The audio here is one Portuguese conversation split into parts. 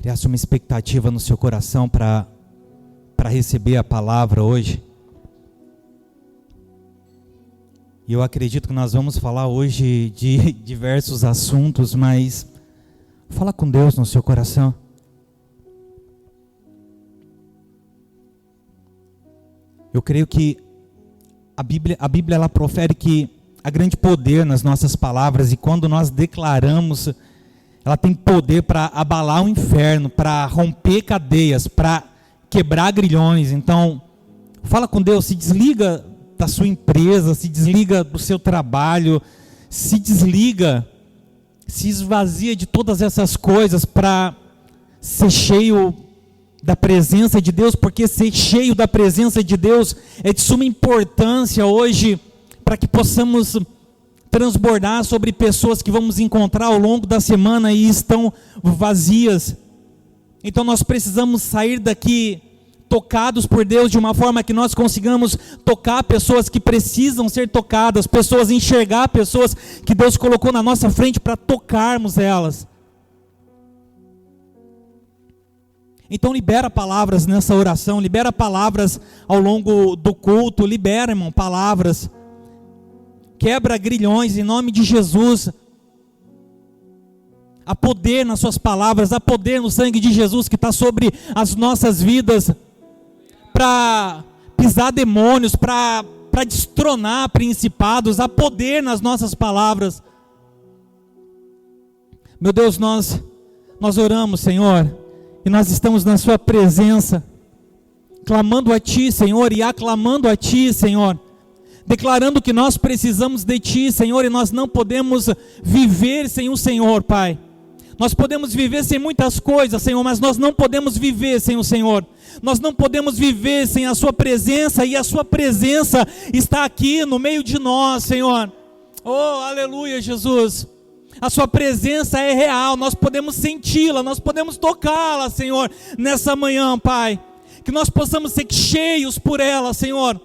Criasse uma expectativa no seu coração para receber a palavra hoje. E eu acredito que nós vamos falar hoje de diversos assuntos, mas fala com Deus no seu coração. Eu creio que a Bíblia ela profere que há grande poder nas nossas palavras, e quando nós declaramos, ela tem poder para abalar o inferno, para romper cadeias, para quebrar grilhões. Então, fala com Deus, se desliga da sua empresa, se desliga do seu trabalho, se desliga, se esvazia de todas essas coisas para ser cheio da presença de Deus, porque ser cheio da presença de Deus é de suma importância hoje, para que possamos transbordar sobre pessoas que vamos encontrar ao longo da semana e estão vazias. Então nós precisamos sair daqui tocados por Deus de uma forma que nós consigamos tocar pessoas que precisam ser tocadas, pessoas, enxergar pessoas que Deus colocou na nossa frente para tocarmos elas. Então libera palavras nessa oração, libera palavras ao longo do culto, libera, irmão, palavras. Quebra grilhões em nome de Jesus. Há poder nas suas palavras, há poder no sangue de Jesus que está sobre as nossas vidas, para pisar demônios, para destronar principados. Há poder nas nossas palavras. Meu Deus, nós oramos, Senhor, e nós estamos na sua presença, clamando a Ti, Senhor, e aclamando a Ti, Senhor, declarando que nós precisamos de Ti, Senhor, e nós não podemos viver sem o Senhor, Pai. Nós podemos viver sem muitas coisas, Senhor, mas nós não podemos viver sem o Senhor. Nós não podemos viver sem a Sua presença, e a Sua presença está aqui no meio de nós, Senhor. Oh, aleluia, Jesus. A Sua presença é real, nós podemos senti-la, nós podemos tocá-la, Senhor, nessa manhã, Pai. Que nós possamos ser cheios por ela, Senhor.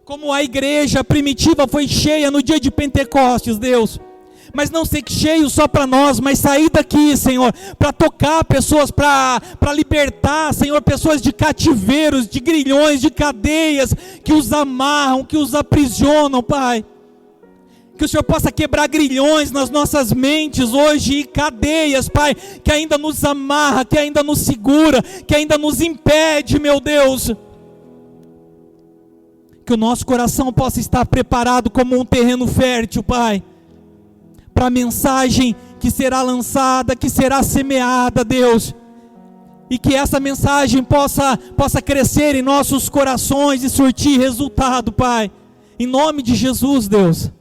Como a igreja primitiva foi cheia no dia de Pentecostes, Deus. Mas não ser cheio só para nós, mas sair daqui, Senhor, para tocar pessoas, para libertar, Senhor, pessoas de cativeiros, de grilhões, de cadeias, que os amarram, que os aprisionam, Pai. Que o Senhor possa quebrar grilhões nas nossas mentes hoje, e cadeias, Pai, que ainda nos amarra, que ainda nos segura, que ainda nos impede, meu Deus. Que o nosso coração possa estar preparado como um terreno fértil, Pai, para a mensagem que será lançada, que será semeada, Deus. E que essa mensagem possa crescer em nossos corações e surtir resultado, Pai. Em nome de Jesus, Deus.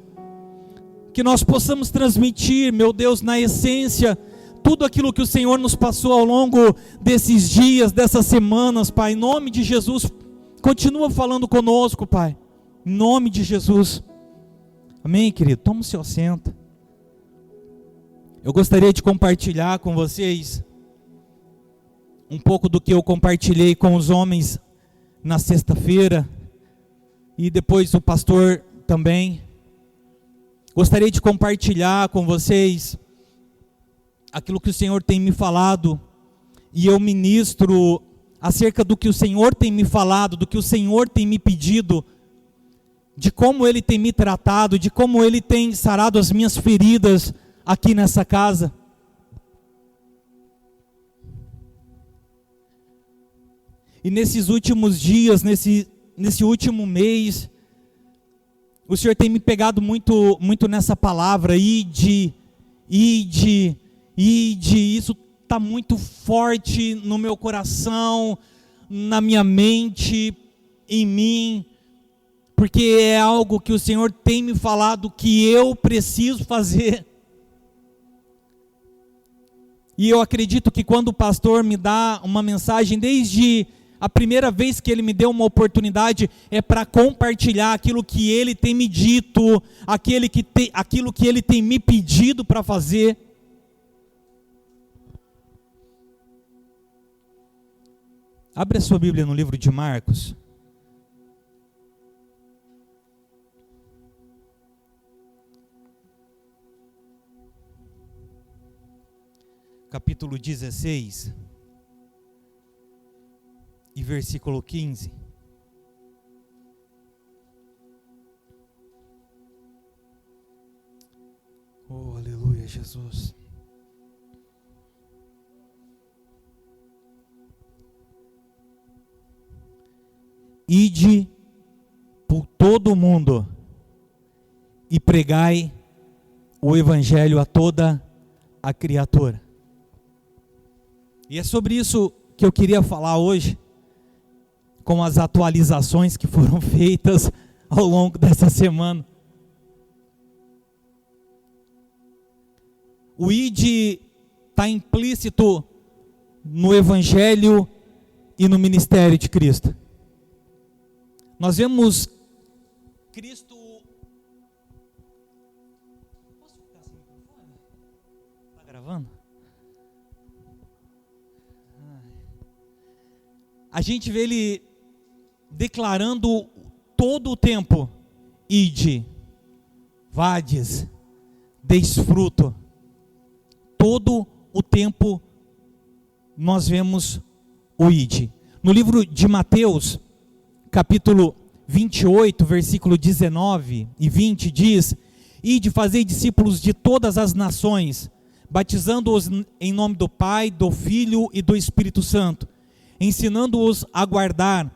Que nós possamos transmitir, meu Deus, na essência, tudo aquilo que o Senhor nos passou ao longo desses dias, dessas semanas, Pai. Em nome de Jesus, continua falando conosco, Pai. Em nome de Jesus. Amém, querido? Toma o seu assento. Eu gostaria de compartilhar com vocês um pouco do que eu compartilhei com os homens na sexta-feira, e depois o pastor também. Gostaria de compartilhar com vocês aquilo que o Senhor tem me falado, e eu ministro acerca do que o Senhor tem me falado, do que o Senhor tem me pedido, de como Ele tem me tratado, de como Ele tem sarado as minhas feridas aqui nessa casa. E nesses últimos dias, nesse último mês, o Senhor tem me pegado muito, muito nessa palavra, ide, isso está muito forte no meu coração, na minha mente, em mim, porque é algo que o Senhor tem me falado que eu preciso fazer. E eu acredito que quando o pastor me dá uma mensagem, desde a primeira vez que ele me deu uma oportunidade, é para compartilhar aquilo que ele tem me dito, aquilo que ele tem me pedido para fazer. Abre a sua Bíblia no livro de Marcos. capítulo 16 e versículo 15. Oh, aleluia, Jesus. Ide por todo o mundo e pregai o evangelho a toda a criatura. E é sobre isso que eu queria falar hoje, com as atualizações que foram feitas ao longo dessa semana. O ide está implícito no evangelho e no ministério de Cristo. Nós vemos Cristo... Posso ficar sem microfone? Está gravando? A gente vê ele declarando todo o tempo: ide, vades, deis fruto. Todo o tempo nós vemos o ide. No livro de Mateus, capítulo 28, versículo 19 e 20, diz: ide, fazei discípulos de todas as nações, batizando-os em nome do Pai, do Filho e do Espírito Santo, ensinando-os a guardar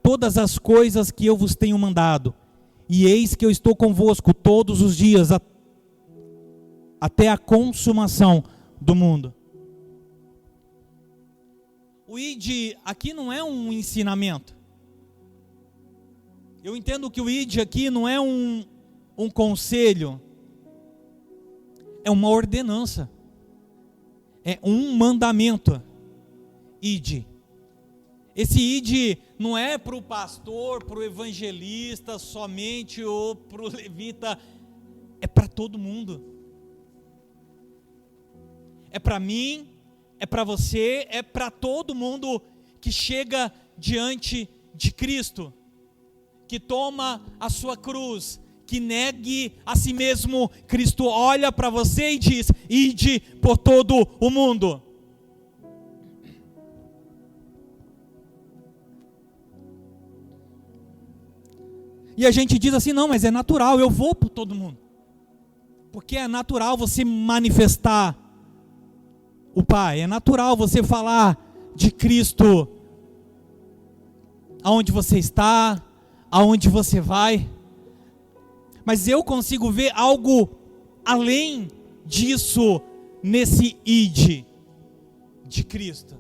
todas as coisas que eu vos tenho mandado. E eis que eu estou convosco todos os dias, até a consumação do mundo. O ide aqui não é um ensinamento. Eu entendo que o ide aqui não é um conselho, é uma ordenança, é um mandamento. Ide. Esse ide não é para o pastor, para o evangelista somente, ou para o levita, é para todo mundo. É para mim, é para você, é para todo mundo que chega diante de Cristo, que toma a sua cruz, que negue a si mesmo. Cristo olha para você e diz: ide por todo o mundo. E a gente diz assim: não, mas é natural, eu vou por todo mundo. Porque é natural você manifestar o Pai, é natural você falar de Cristo aonde você está, aonde você vai. Mas eu consigo ver algo além disso nesse ide de Cristo.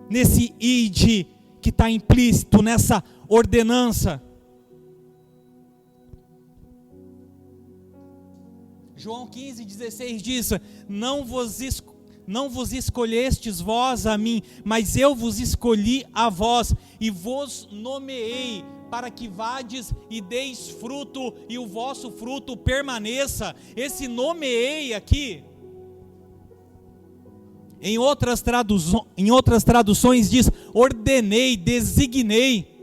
Nesse ide que está implícito nessa ordenança. João 15:16 diz: não vos escolhestes vós a mim, mas eu vos escolhi a vós, e vos nomeei, para que vades e deis fruto, e o vosso fruto permaneça. Esse nomeei aqui, em outras traduções diz: ordenei, designei.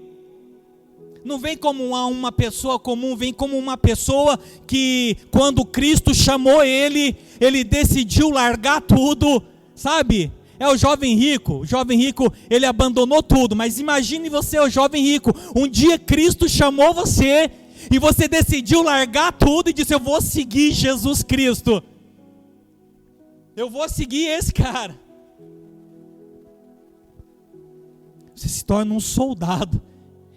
Não vem como uma pessoa comum, vem como uma pessoa que, quando Cristo chamou ele decidiu largar tudo, sabe? É o jovem rico. O jovem rico, ele abandonou tudo. Mas imagine você, o jovem rico, um dia Cristo chamou você e você decidiu largar tudo e disse: eu vou seguir Jesus Cristo. Eu vou seguir esse cara. Você se torna um soldado.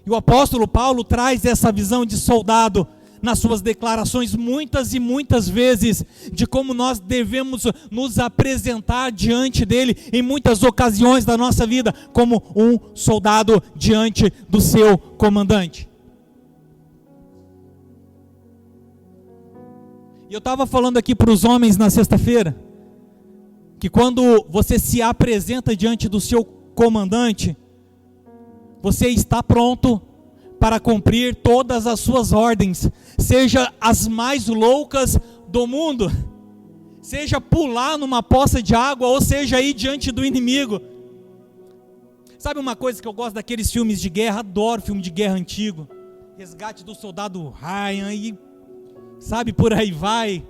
E o apóstolo Paulo traz essa visão de soldado nas suas declarações muitas e muitas vezes, de como nós devemos nos apresentar diante dele em muitas ocasiões da nossa vida, como um soldado diante do seu comandante. E eu estava falando aqui para os homens na sexta-feira, que quando você se apresenta diante do seu comandante, você está pronto para cumprir todas as suas ordens, seja as mais loucas do mundo, seja pular numa poça de água, ou seja ir diante do inimigo. Sabe uma coisa que eu gosto daqueles filmes de guerra? Adoro filme de guerra antigo, Resgate do Soldado Ryan, e sabe, por aí vai.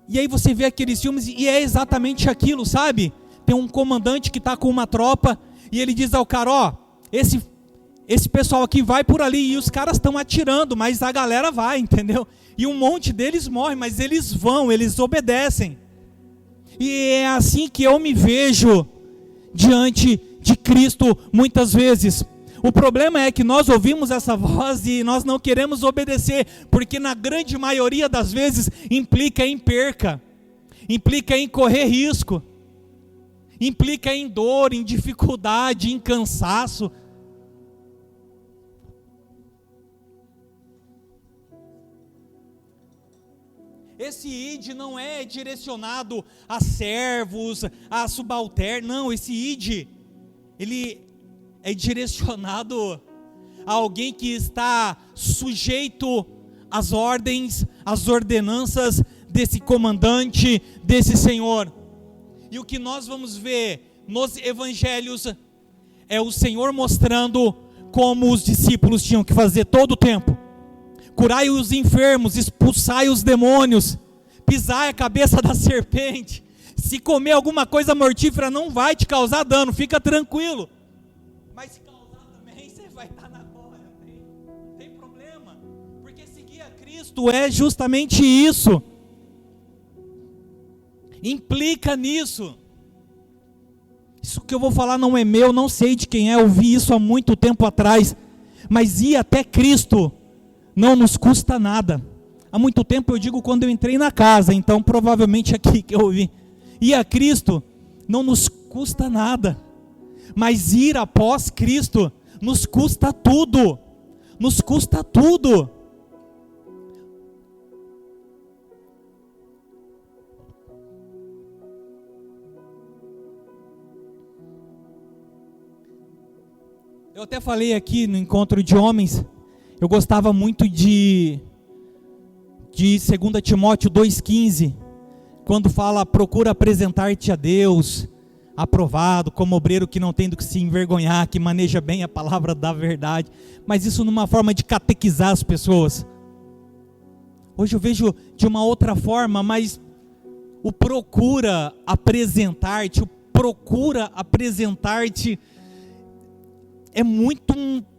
E aí você vê aqueles filmes e é exatamente aquilo, sabe? Tem um comandante que está com uma tropa e ele diz ao cara, ó, esse pessoal aqui vai por ali, e os caras estão atirando, mas a galera vai, entendeu? E um monte deles morre, mas eles vão, eles obedecem. E é assim que eu me vejo diante de Cristo muitas vezes. O problema é que nós ouvimos essa voz e nós não queremos obedecer, porque na grande maioria das vezes implica em perca, implica em correr risco, implica em dor, em dificuldade, em cansaço. Esse id não é direcionado a servos, a subalternos, não, esse id, ele é direcionado a alguém que está sujeito às ordens, às ordenanças desse comandante, desse Senhor. E o que nós vamos ver nos evangelhos é o Senhor mostrando como os discípulos tinham que fazer todo o tempo. Curai os enfermos, expulsai os demônios, pisai a cabeça da serpente. Se comer alguma coisa mortífera não vai te causar dano, fica tranquilo. Mas se causar também, você vai estar na glória, não tem problema. Porque seguir a Cristo é justamente isso. Implica nisso. Isso que eu vou falar não é meu, não sei de quem é, eu vi isso há muito tempo atrás. Mas ir até Cristo não nos custa nada. Há muito tempo eu digo quando eu entrei na casa, então provavelmente aqui que eu ouvi. Ir a Cristo não nos custa nada. Mas ir após Cristo nos custa tudo. Nos custa tudo. Eu até falei aqui no encontro de homens, eu gostava muito de 2 Timóteo 2,15, quando fala, procura apresentar-te a Deus, aprovado, como obreiro que não tem do que se envergonhar, que maneja bem a palavra da verdade, mas isso numa forma de catequizar as pessoas. Hoje eu vejo de uma outra forma, mas o procura apresentar-te é muito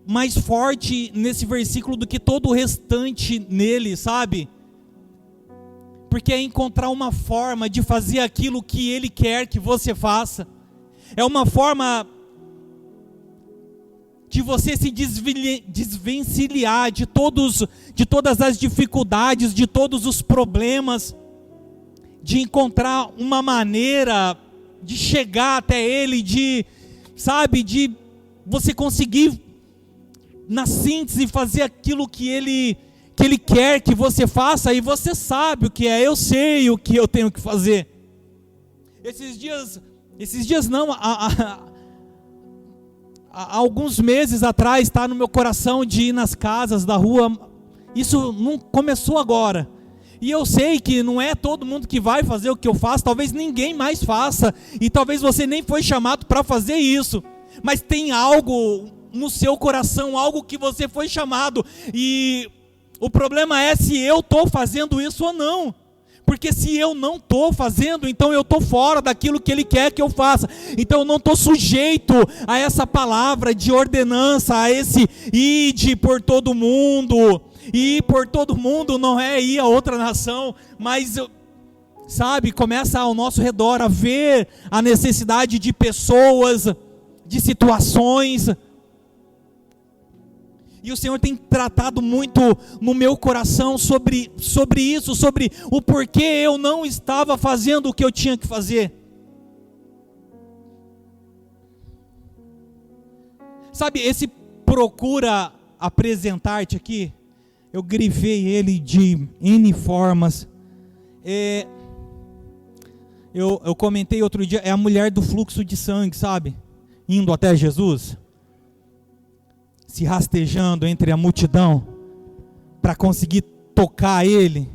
mais forte nesse versículo do que todo o restante nele, sabe? Porque é encontrar uma forma de fazer aquilo que Ele quer que você faça. É uma forma de você se desvencilhar de todas as dificuldades, de todos os problemas, de encontrar uma maneira de chegar até Ele, de você conseguir, na síntese, fazer aquilo que Ele quer que você faça, e você sabe o que é, eu sei o que eu tenho que fazer. Esses dias não, há alguns meses atrás, está no meu coração de ir nas casas da rua. Isso não começou agora, e eu sei que não é todo mundo que vai fazer o que eu faço, talvez ninguém mais faça, e talvez você nem foi chamado para fazer isso, mas tem algo no seu coração, algo que você foi chamado, e o problema é se eu estou fazendo isso ou não. Porque se eu não estou fazendo, então eu estou fora daquilo que Ele quer que eu faça. Então eu não estou sujeito a essa palavra de ordenança, a esse ide por todo mundo. E ir por todo mundo não é ir a outra nação, mas começa ao nosso redor a ver a necessidade de pessoas, de situações. E o Senhor tem tratado muito no meu coração sobre isso, sobre o porquê eu não estava fazendo o que eu tinha que fazer. Sabe, esse procura apresentar-te aqui, eu grifei ele de N formas. Eu comentei outro dia, é a mulher do fluxo de sangue, sabe? Indo até Jesus, se rastejando entre a multidão para conseguir tocar Ele.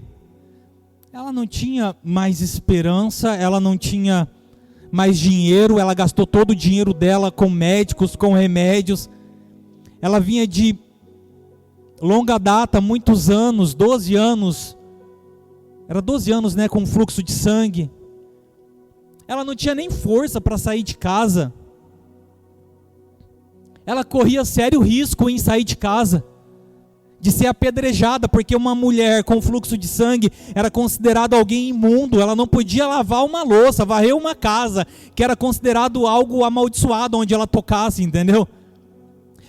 Ela não tinha mais esperança, ela não tinha mais dinheiro, ela gastou todo o dinheiro dela com médicos, com remédios. Ela vinha de longa data, muitos anos, 12 anos, era 12 anos, né, com fluxo de sangue. Ela não tinha nem força para sair de casa. Ela corria sério risco em sair de casa, de ser apedrejada, porque uma mulher com fluxo de sangue era considerada alguém imundo. Ela não podia lavar uma louça, varrer uma casa, que era considerado algo amaldiçoado onde ela tocasse, entendeu?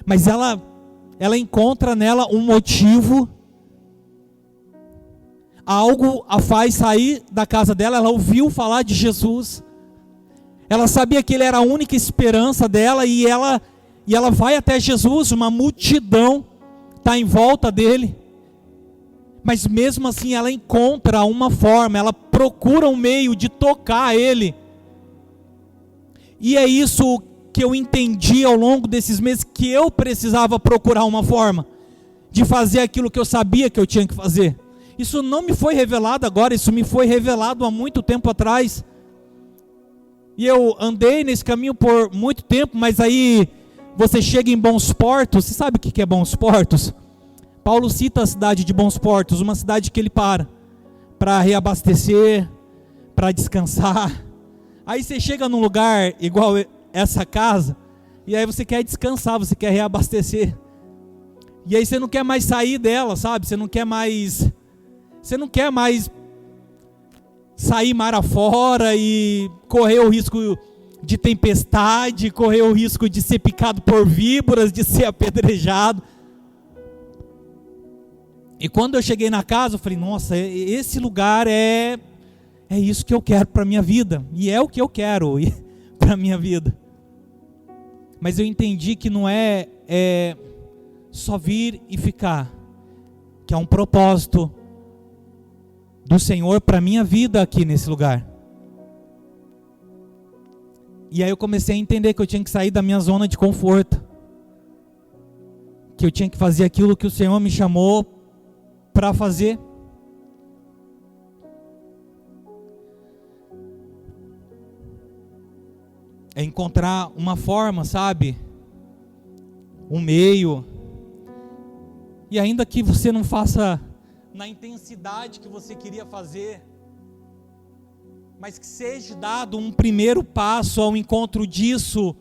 Mas ela encontra nela um motivo, algo a faz sair da casa dela. Ela ouviu falar de Jesus, ela sabia que ele era a única esperança dela, e ela vai até Jesus. Uma multidão está em volta dele, mas mesmo assim ela encontra uma forma, ela procura um meio de tocar ele. E é isso que eu entendi ao longo desses meses, que eu precisava procurar uma forma de fazer aquilo que eu sabia que eu tinha que fazer. Isso não me foi revelado agora, isso me foi revelado há muito tempo atrás. E eu andei nesse caminho por muito tempo, mas aí você chega em Bons Portos. Você sabe o que é Bons Portos? Paulo cita a cidade de Bons Portos, uma cidade que ele para reabastecer, para descansar. Aí você chega num lugar igual essa casa, e aí você quer descansar, você quer reabastecer. E aí você não quer mais sair dela, sabe? Você não quer mais sair mar afora e correr o risco de tempestade, correr o risco de ser picado por víboras, de ser apedrejado. E quando eu cheguei na casa, eu falei, nossa, esse lugar é isso que eu quero para a minha vida, e é o que eu quero para a minha vida. Mas eu entendi que não é só vir e ficar, que é um propósito do Senhor para a minha vida aqui nesse lugar. E aí eu comecei a entender que eu tinha que sair da minha zona de conforto, que eu tinha que fazer aquilo que o Senhor me chamou para fazer. É encontrar uma forma, sabe? Um meio. E ainda que você não faça na intensidade que você queria fazer, mas que seja dado um primeiro passo ao encontro disso,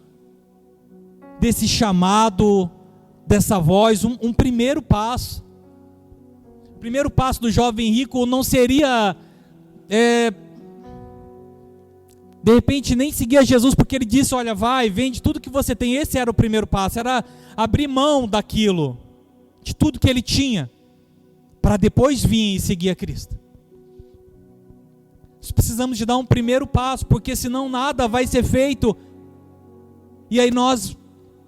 desse chamado, dessa voz, um primeiro passo. O primeiro passo do jovem rico não seria de repente nem seguir a Jesus, porque ele disse, olha, vai, vende tudo que você tem. Esse era o primeiro passo, era abrir mão daquilo, de tudo que ele tinha, para depois vir e seguir a Cristo. Nós precisamos de dar um primeiro passo, porque senão nada vai ser feito, e aí nós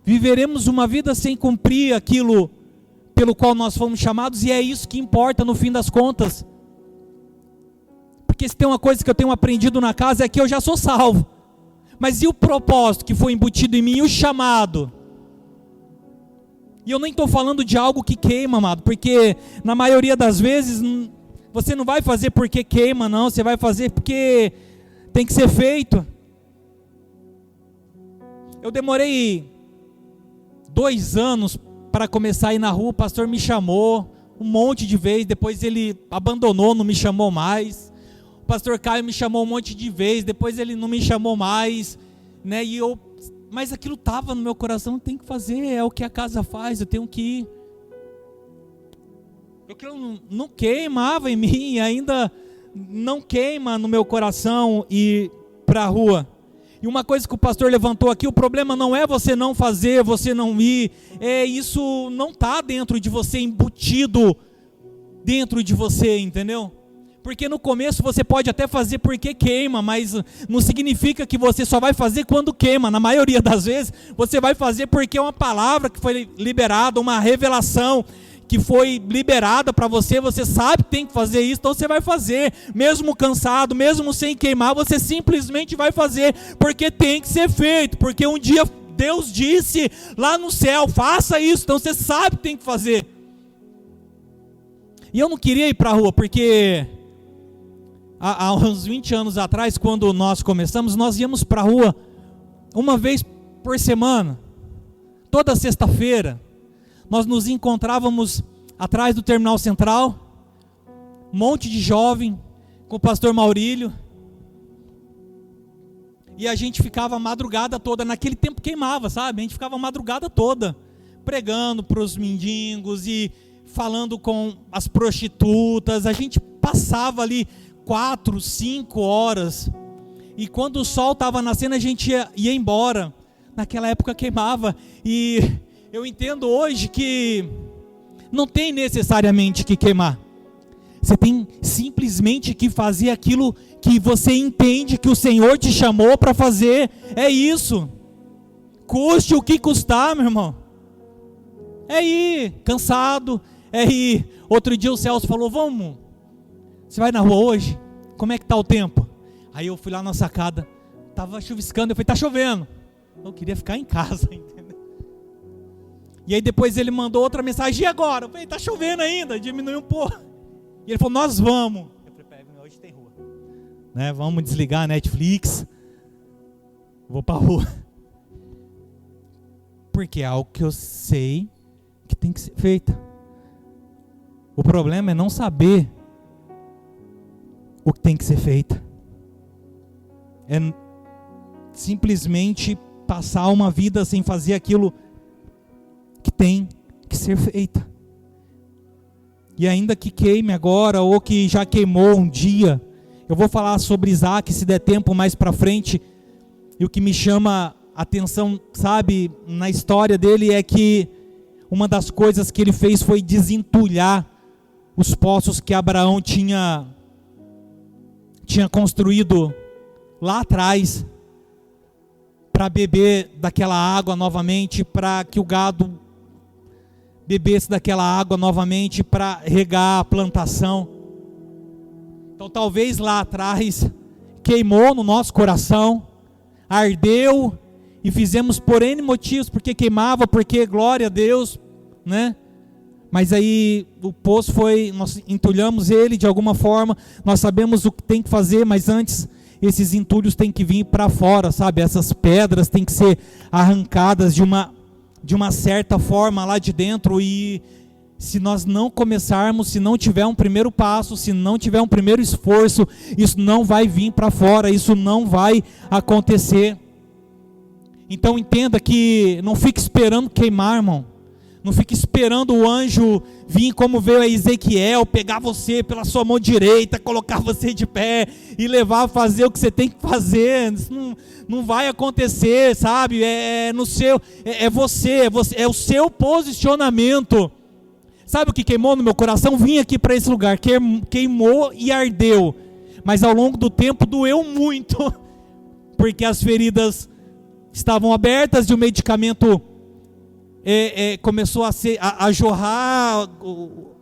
viveremos uma vida sem cumprir aquilo pelo qual nós fomos chamados, e é isso que importa no fim das contas. Porque se tem uma coisa que eu tenho aprendido na casa, é que eu já sou salvo, mas e o propósito que foi embutido em mim, o chamado? E eu nem estou falando de algo que queima, amado, porque na maioria das vezes você não vai fazer porque queima, não, você vai fazer porque tem que ser feito. Eu demorei 2 anos para começar a ir na rua. O pastor me chamou um monte de vezes, depois ele abandonou, não me chamou mais. O pastor Caio me chamou um monte de vezes, depois ele não me chamou mais, né? Mas aquilo estava no meu coração, tem que fazer, é o que a casa faz, eu tenho que ir. Aquilo não queimava em mim, ainda não queima no meu coração ir para a rua. E uma coisa que o pastor levantou aqui, o problema não é você não fazer, você não ir, isso não está dentro de você, embutido dentro de você, entendeu? Porque no começo você pode até fazer porque queima, mas não significa que você só vai fazer quando queima. Na maioria das vezes você vai fazer porque é uma palavra que foi liberada, uma revelação que foi liberada para você, você sabe que tem que fazer isso, então você vai fazer, mesmo cansado, mesmo sem queimar, você simplesmente vai fazer, porque tem que ser feito, porque um dia Deus disse lá no céu, faça isso, então você sabe que tem que fazer. E eu não queria ir para a rua, porque há uns 20 anos atrás, quando nós começamos, nós íamos para a rua uma vez por semana, toda sexta-feira. Nós nos encontrávamos atrás do terminal central, um monte de jovem, com o pastor Maurílio. E a gente ficava a madrugada toda, naquele tempo queimava, sabe? A gente ficava a madrugada toda, pregando para os mendigos e falando com as prostitutas. A gente passava ali 4, 5 horas. E quando o sol estava nascendo, a gente ia embora. Naquela época queimava. E eu entendo hoje que não tem necessariamente que queimar. Você tem simplesmente que fazer aquilo que você entende que o Senhor te chamou para fazer. É isso. Custe o que custar, meu irmão. É ir cansado. É ir. Outro dia o Celso falou: vamos, você vai na rua hoje? Como é que está o tempo? Aí eu fui lá na sacada. Estava chuviscando. Eu falei: está chovendo. Eu queria ficar em casa, entendeu? E aí depois ele mandou outra mensagem: e agora? Eu falei: está chovendo ainda, diminuiu um pouco. E ele falou: nós vamos. Eu falei: hoje tem rua, né? Vamos desligar a Netflix. Vou para a rua. Porque é algo que eu sei que tem que ser feito. O problema é não saber o que tem que ser feito. É simplesmente passar uma vida sem fazer aquilo que tem que ser feito. E ainda que queime agora, ou que já queimou um dia, eu vou falar sobre Isaac, se der tempo mais para frente. E o que me chama a atenção, sabe, na história dele, é que uma das coisas que ele fez foi desentulhar os poços que Abraão tinha construído lá atrás, para beber daquela água novamente, para que o gado bebesse daquela água novamente, para regar a plantação. Então talvez lá atrás queimou no nosso coração, ardeu, e fizemos por N motivos, porque queimava, porque glória a Deus, né? Mas aí o poço foi, nós entulhamos ele de alguma forma, nós sabemos o que tem que fazer, mas antes esses entulhos têm que vir para fora, sabe? Essas pedras têm que ser arrancadas de uma certa forma lá de dentro. E se nós não começarmos, se não tiver um primeiro passo, se não tiver um primeiro esforço, isso não vai vir para fora, isso não vai acontecer. Então entenda que não fique esperando queimar, irmão. Não fique esperando o anjo vir como veio a Ezequiel, pegar você pela sua mão direita, colocar você de pé e levar a fazer o que você tem que fazer. Isso não vai acontecer, sabe? É você, é o seu posicionamento. Sabe o que queimou no meu coração? Vim aqui para esse lugar, queimou e ardeu, mas ao longo do tempo doeu muito, porque as feridas estavam abertas e o medicamento começou a jorrar,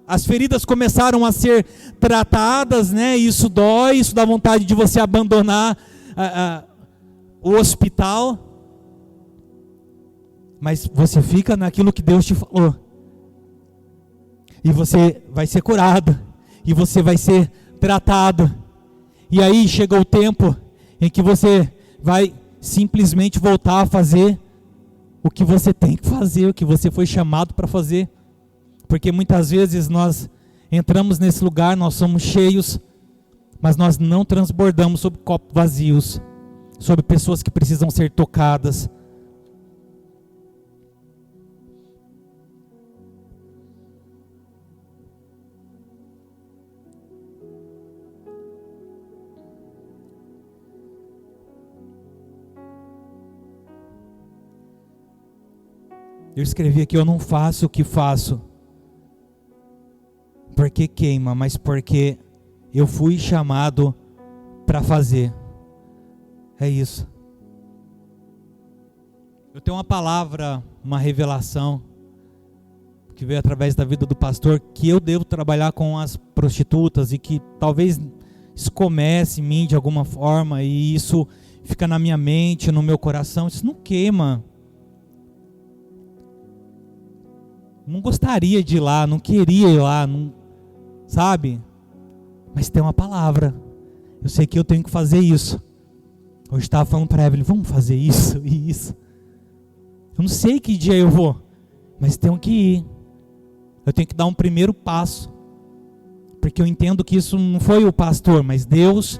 as feridas começaram a ser tratadas, né? Isso dói, isso dá vontade de você abandonar o hospital, mas você fica naquilo que Deus te falou, e você vai ser curado, e você vai ser tratado, e aí chega o tempo em que você vai simplesmente voltar a fazer o que você tem que fazer, o que você foi chamado para fazer. Porque muitas vezes nós entramos nesse lugar, nós somos cheios, mas nós não transbordamos sobre copos vazios, sobre pessoas que precisam ser tocadas. Eu escrevi aqui: eu não faço o que faço porque queima, mas porque eu fui chamado para fazer. É isso. Eu tenho uma palavra, uma revelação que veio através da vida do pastor, que eu devo trabalhar com as prostitutas, e que talvez isso comece em mim de alguma forma, e isso fica na minha mente, no meu coração. Isso não queima. Não gostaria de ir lá, não queria ir lá, não, sabe? Mas tem uma palavra. Eu sei que eu tenho que fazer isso. Hoje estava falando para a Evelyn: vamos fazer isso e isso. Eu não sei que dia eu vou, mas tenho que ir. Eu tenho que dar um primeiro passo porque eu entendo que isso não foi o pastor, mas Deus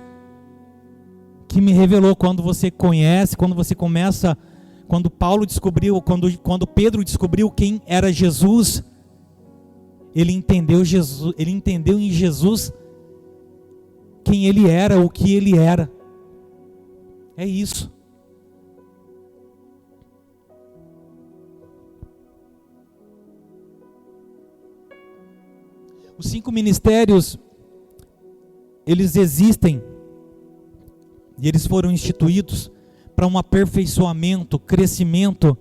que me revelou. Quando você conhece, quando você começa, quando Paulo descobriu, quando Pedro descobriu quem era Jesus, ele entendeu em Jesus quem ele era, o que ele era. É isso. Os 5 ministérios, eles existem e eles foram instituídos para um aperfeiçoamento, crescimento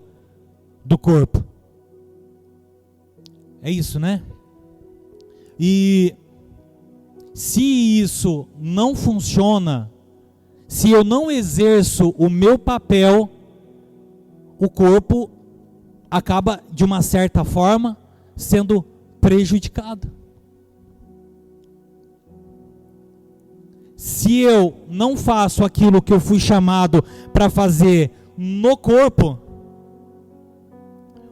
do corpo. É isso, né? E se isso não funciona, se eu não exerço o meu papel, o corpo acaba, de uma certa forma, sendo prejudicado. Se eu não faço aquilo que eu fui chamado para fazer no corpo,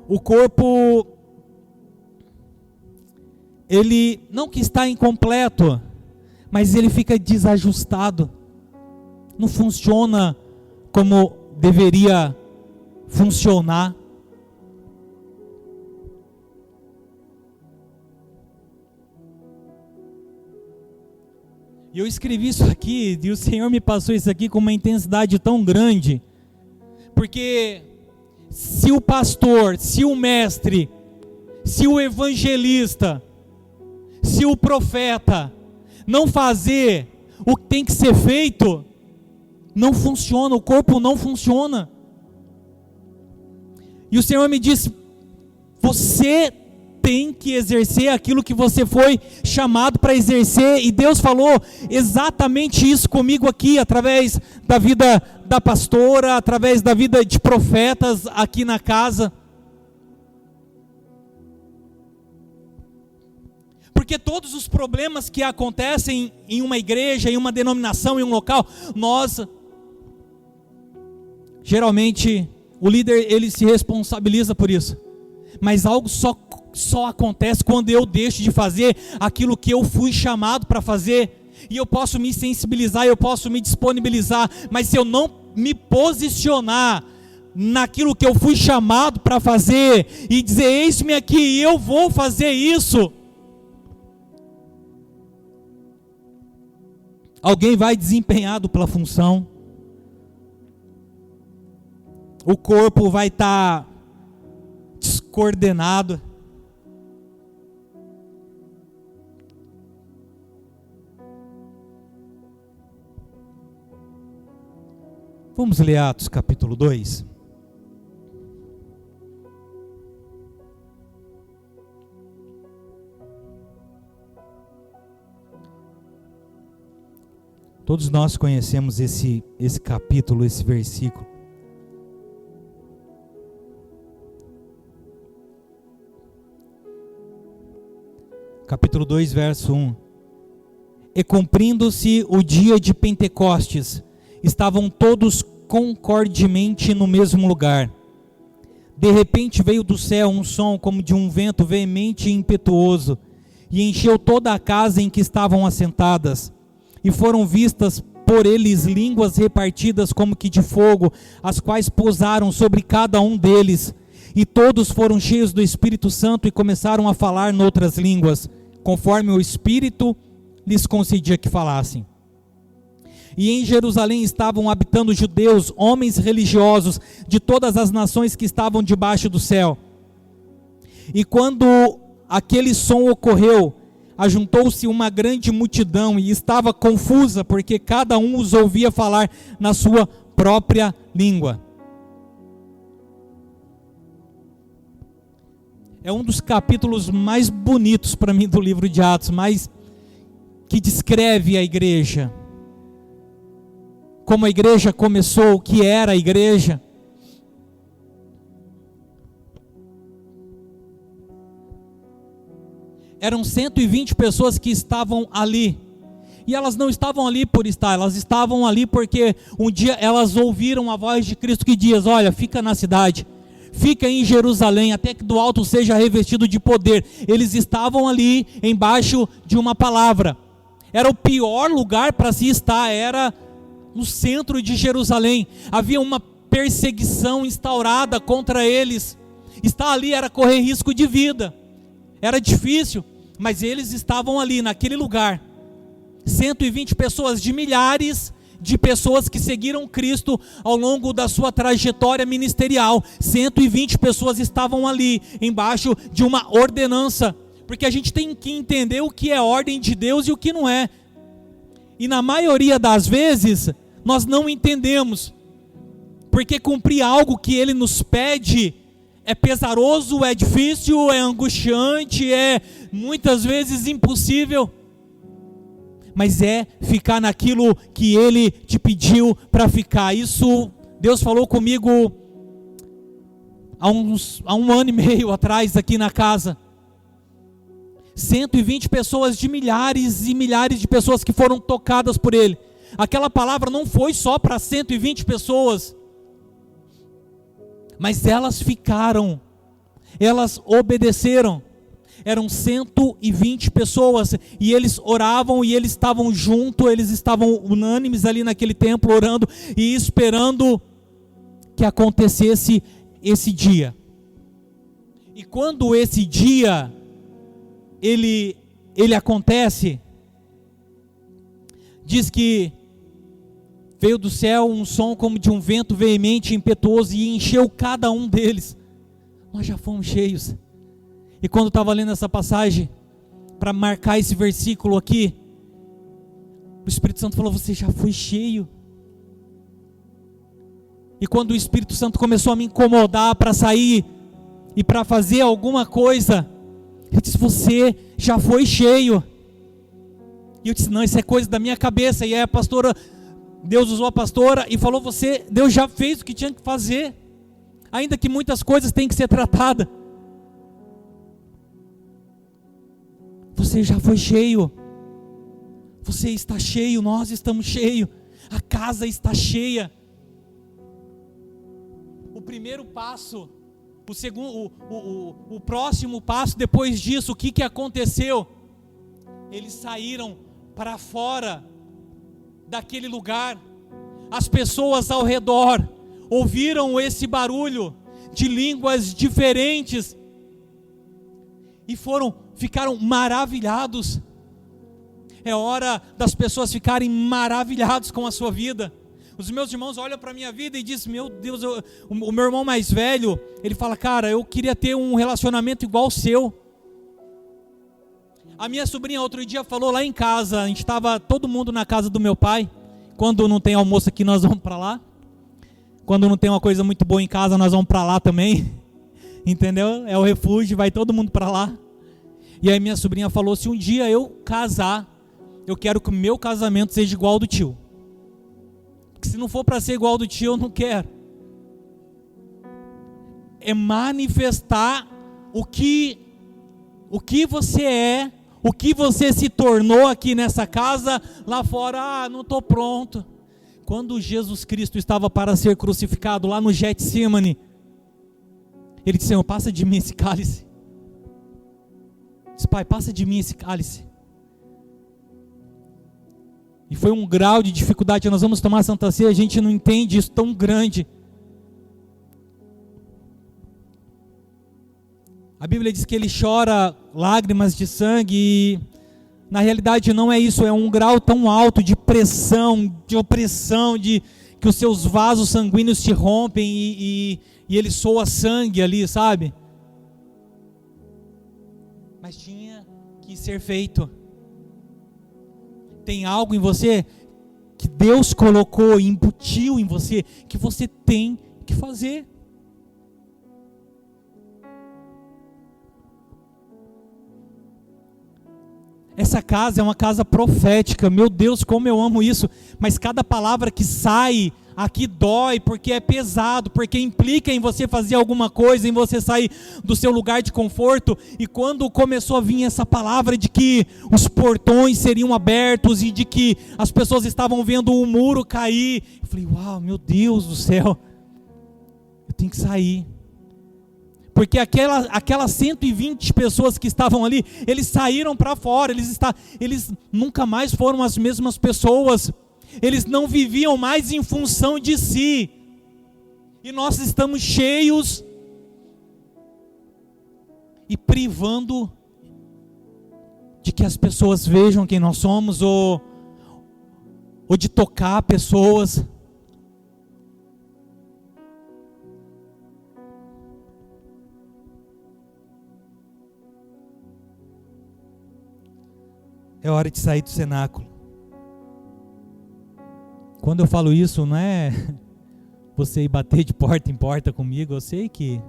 o corpo, ele não que está incompleto, mas ele fica desajustado, não funciona como deveria funcionar. E eu escrevi isso aqui, e o Senhor me passou isso aqui com uma intensidade tão grande, porque se o pastor, se o mestre, se o evangelista, se o profeta não fazer o que tem que ser feito, não funciona, o corpo não funciona. E o Senhor me disse: você tem que exercer aquilo que você foi chamado para exercer. E Deus falou exatamente isso comigo aqui, através da vida da pastora, através da vida de profetas aqui na casa. Porque todos os problemas que acontecem em uma igreja, em uma denominação, em um local, geralmente o líder, ele se responsabiliza por isso. Mas algo só acontece quando eu deixo de fazer aquilo que eu fui chamado para fazer. E eu posso me sensibilizar, eu posso me disponibilizar, mas se eu não me posicionar naquilo que eu fui chamado para fazer e dizer: eis-me aqui, eu vou fazer isso, alguém vai desempenhado pela função, o corpo vai estar descoordenado. Vamos ler Atos capítulo 2. Todos nós conhecemos esse capítulo, esse versículo. Capítulo 2, verso 1. E cumprindo-se o dia de Pentecostes, estavam todos concordemente no mesmo lugar. De repente veio do céu um som como de um vento veemente e impetuoso, e encheu toda a casa em que estavam assentadas. E foram vistas por eles línguas repartidas como que de fogo, as quais pousaram sobre cada um deles. E todos foram cheios do Espírito Santo e começaram a falar noutras línguas, conforme o Espírito lhes concedia que falassem. E em Jerusalém estavam habitando judeus, homens religiosos de todas as nações que estavam debaixo do céu. E quando aquele som ocorreu, ajuntou-se uma grande multidão e estava confusa, porque cada um os ouvia falar na sua própria língua. É um dos capítulos mais bonitos para mim do livro de Atos, mais que descreve a igreja. Como a igreja começou, o que era a igreja. Eram 120 pessoas que estavam ali. E elas não estavam ali por estar, elas estavam ali porque um dia elas ouviram a voz de Cristo que diz: olha, fica na cidade, fica em Jerusalém, até que do alto seja revestido de poder. Eles estavam ali, embaixo de uma palavra. Era o pior lugar para se estar, era no centro de Jerusalém. Havia uma perseguição instaurada contra eles. Estar ali era correr risco de vida. Era difícil, mas eles estavam ali, naquele lugar. 120 pessoas, de milhares de pessoas que seguiram Cristo ao longo da sua trajetória ministerial. 120 pessoas estavam ali, embaixo de uma ordenança. Porque a gente tem que entender o que é ordem de Deus e o que não é. E na maioria das vezes, nós não entendemos. Porque cumprir algo que Ele nos pede é pesaroso, é difícil, é angustiante, é muitas vezes impossível. Mas é ficar naquilo que Ele te pediu para ficar. Isso Deus falou comigo há um ano e meio atrás aqui na casa. 120 pessoas, de milhares e milhares de pessoas que foram tocadas por Ele. Aquela palavra não foi só para 120 pessoas, mas elas ficaram, elas obedeceram. Eram 120 pessoas, e eles oravam, e eles estavam juntos, eles estavam unânimes ali naquele templo, orando e esperando que acontecesse esse dia. E quando esse dia ele acontece, diz que veio do céu um som como de um vento veemente e impetuoso, e encheu cada um deles. Nós já fomos cheios. E quando eu estava lendo essa passagem, para marcar esse versículo aqui, o Espírito Santo falou: você já foi cheio. E quando o Espírito Santo começou a me incomodar para sair e para fazer alguma coisa, ele disse: você já foi cheio. E eu disse: não, isso é coisa da minha cabeça. E aí a pastora, Deus usou a pastora e falou: Deus já fez o que tinha que fazer, ainda que muitas coisas têm que ser tratadas. Você já foi cheio. Você está cheio, nós estamos cheios. A casa está cheia. O primeiro passo, o segundo, o próximo passo depois disso, o que aconteceu? Eles saíram para fora daquele lugar. As pessoas ao redor ouviram esse barulho de línguas diferentes e ficaram maravilhados. É hora das pessoas ficarem maravilhados com a sua vida. Os meus irmãos olham para a minha vida e dizem: meu Deus, o meu irmão mais velho, ele fala: cara, eu queria ter um relacionamento igual ao seu. A minha sobrinha outro dia falou lá em casa, a gente estava todo mundo na casa do meu pai. Quando não tem almoço aqui, nós vamos para lá. Quando não tem uma coisa muito boa em casa, nós vamos para lá também. Entendeu? É o refúgio, vai todo mundo para lá. E aí minha sobrinha falou: se um dia eu casar, eu quero que o meu casamento seja igual ao do tio. Porque se não for para ser igual ao do tio, eu não quero. É manifestar o que você é, o que você se tornou aqui nessa casa, lá fora. Não estou pronto. Quando Jesus Cristo estava para ser crucificado lá no Getsemane, ele disse: Senhor, passa de mim esse cálice. Disse: Pai, passa de mim esse cálice. E foi um grau de dificuldade. Nós vamos tomar a Santa Ceia, a gente não entende isso tão grande. A Bíblia diz que ele chora lágrimas de sangue, e na realidade não é isso, é um grau tão alto de pressão, de opressão, de que os seus vasos sanguíneos se rompem e ele soa sangue ali, sabe? Mas tinha que ser feito. Tem algo em você que Deus colocou, embutiu em você, que você tem que fazer. Essa casa é uma casa profética. Meu Deus, como eu amo isso. Mas cada palavra que sai aqui dói, porque é pesado, porque implica em você fazer alguma coisa, em você sair do seu lugar de conforto. E quando começou a vir essa palavra de que os portões seriam abertos e de que as pessoas estavam vendo o muro cair, eu falei: uau, meu Deus do céu, eu tenho que sair. Porque aquelas 120 pessoas que estavam ali, eles saíram para fora, eles nunca mais foram as mesmas pessoas, eles não viviam mais em função de si, e nós estamos cheios e privando de que as pessoas vejam quem nós somos, ou de tocar pessoas. É hora de sair do cenáculo. Quando eu falo isso, não é você ir bater de porta em porta comigo. Eu sei que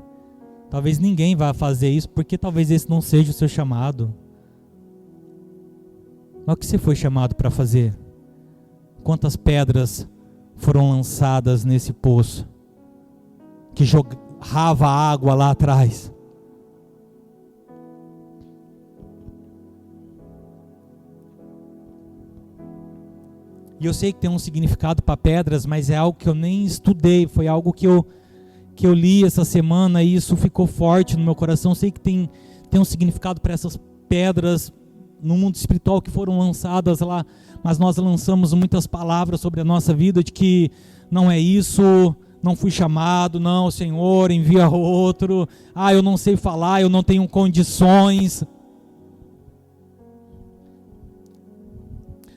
talvez ninguém vá fazer isso, porque talvez esse não seja o seu chamado. Mas o que você foi chamado para fazer? Quantas pedras foram lançadas nesse poço que jorrava água lá atrás? E eu sei que tem um significado para pedras, mas é algo que eu nem estudei, foi algo que eu li essa semana e isso ficou forte no meu coração. Eu sei que tem um significado para essas pedras no mundo espiritual que foram lançadas lá, mas nós lançamos muitas palavras sobre a nossa vida, de que não é isso, não fui chamado, não, Senhor, envia outro, eu não sei falar, eu não tenho condições.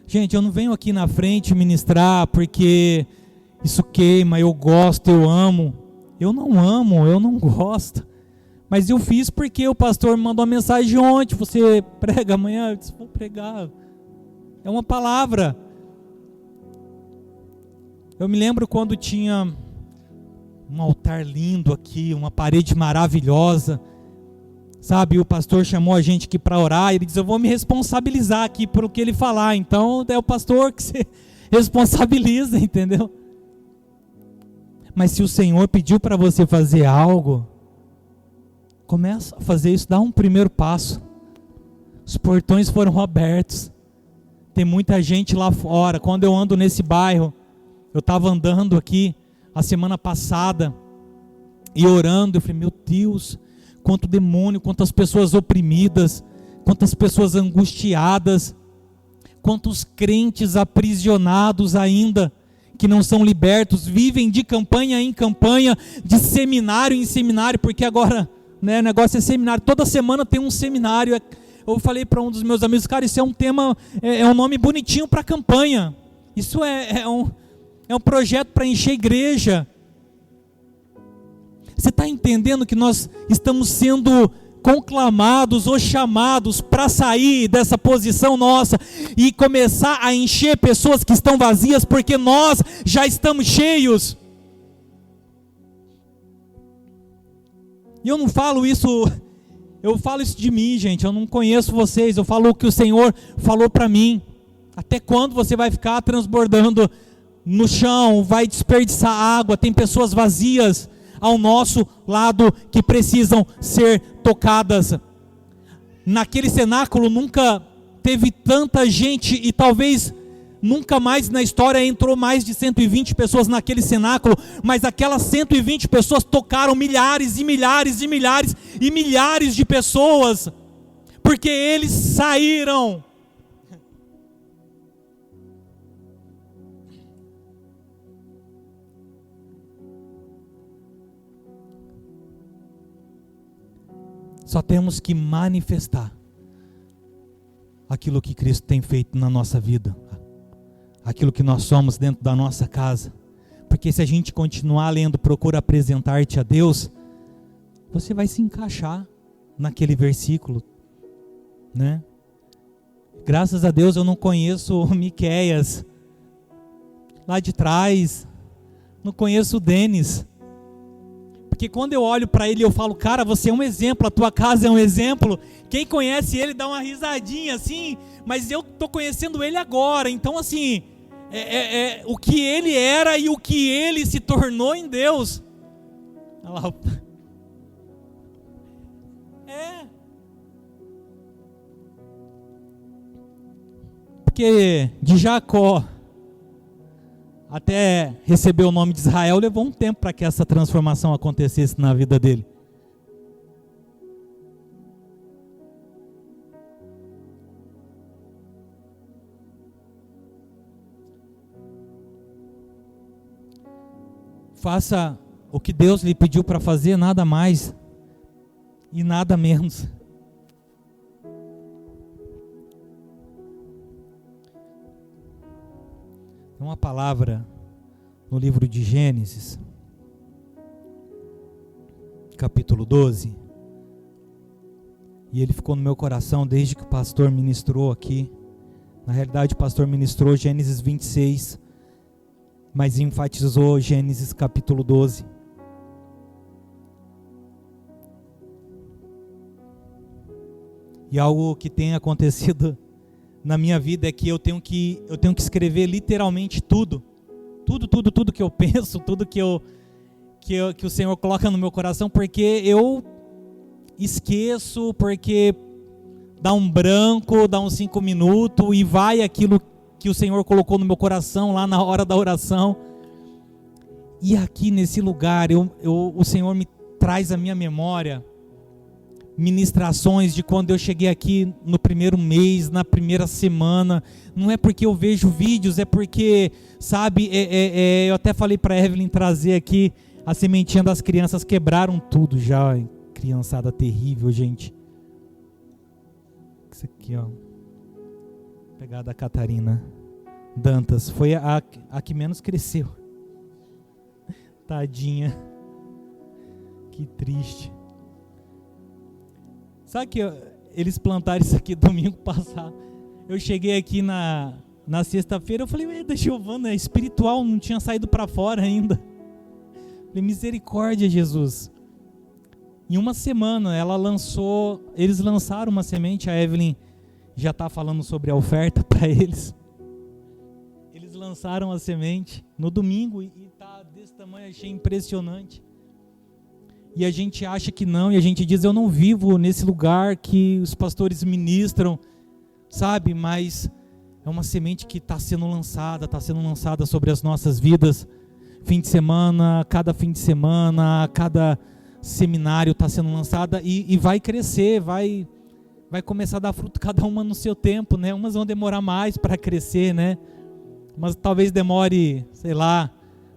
Gente, eu não venho aqui na frente ministrar porque isso queima, eu gosto, eu amo. Eu não amo, eu não gosto. Mas eu fiz porque o pastor me mandou uma mensagem ontem. Você prega amanhã? Eu disse, vou pregar. É uma palavra. Eu me lembro quando tinha um altar lindo aqui, uma parede maravilhosa. Sabe, o pastor chamou a gente aqui para orar, e ele diz, eu vou me responsabilizar aqui por o que ele falar. Então é o pastor que se responsabiliza, entendeu? Mas se o Senhor pediu para você fazer algo, começa a fazer isso, dá um primeiro passo. Os portões foram abertos, tem muita gente lá fora. Quando eu ando nesse bairro, eu estava andando aqui a semana passada e orando, eu falei, meu Deus, quanto demônio, quantas pessoas oprimidas, quantas pessoas angustiadas, quantos crentes aprisionados ainda, que não são libertos, vivem de campanha em campanha, de seminário em seminário, porque agora, né, o negócio é seminário, toda semana tem um seminário. Eu falei para um dos meus amigos, cara, isso é um tema, é um nome bonitinho para campanha, isso é um projeto para encher igreja. Você está entendendo que nós estamos sendo conclamados ou chamados para sair dessa posição nossa e começar a encher pessoas que estão vazias, porque nós já estamos cheios? E eu não falo isso, eu falo isso de mim, gente, eu não conheço vocês, eu falo o que o Senhor falou para mim. Até quando você vai ficar transbordando no chão, vai desperdiçar água? Tem pessoas vazias ao nosso lado que precisam ser tocadas. Naquele cenáculo nunca teve tanta gente, e talvez nunca mais na história entrou mais de 120 pessoas naquele cenáculo, mas aquelas 120 pessoas tocaram milhares e milhares e milhares e milhares de pessoas, porque eles saíram. Só temos que manifestar aquilo que Cristo tem feito na nossa vida, aquilo que nós somos dentro da nossa casa. Porque se a gente continuar lendo, procura apresentar-te a Deus, você vai se encaixar naquele versículo, né? Graças a Deus eu não conheço o Miqueias lá de trás, não conheço o Denis. Porque quando eu olho para ele, eu falo, cara, você é um exemplo, a tua casa é um exemplo. Quem conhece ele dá uma risadinha assim, mas eu estou conhecendo ele agora. Então assim, o que ele era e o que ele se tornou em Deus. Olha lá. Porque de Jacó até receber o nome de Israel, levou um tempo para que essa transformação acontecesse na vida dele. faça o que Deus lhe pediu para fazer, nada mais e nada menos. Tem uma palavra no livro de Gênesis, capítulo 12, e ele ficou no meu coração desde que o pastor ministrou aqui. Na realidade, o pastor ministrou Gênesis 26, mas enfatizou Gênesis capítulo 12. E algo que tem acontecido na minha vida é que eu tenho que escrever literalmente tudo que eu penso, tudo que o Senhor coloca no meu coração, porque eu esqueço, porque dá um branco, dá uns 5 minutos e vai aquilo que o Senhor colocou no meu coração lá na hora da oração. E aqui nesse lugar o Senhor me traz à minha memória ministrações de quando eu cheguei aqui no primeiro mês, na primeira semana. Não é porque eu vejo vídeos, é porque, sabe, eu até falei para a Evelyn trazer aqui a sementinha das crianças, quebraram tudo já, criançada terrível, gente. Isso aqui, ó, pegar da Catarina Dantas, foi a que menos cresceu. Tadinha, que triste. Sabe que eles plantaram isso aqui domingo passado? Eu cheguei aqui na sexta-feira, eu falei, da Giovana, é espiritual, não tinha saído para fora ainda. Falei, misericórdia, Jesus. Em uma semana eles lançaram uma semente, a Evelyn já está falando sobre a oferta para eles. Eles lançaram a semente no domingo e está desse tamanho, achei impressionante. E a gente acha que não, e a gente diz, eu não vivo nesse lugar que os pastores ministram, sabe? Mas é uma semente que está sendo lançada sobre as nossas vidas. Fim de semana, cada seminário está sendo lançada e vai crescer, vai começar a dar fruto cada uma no seu tempo, né? Umas vão demorar mais para crescer, né? Mas talvez demore,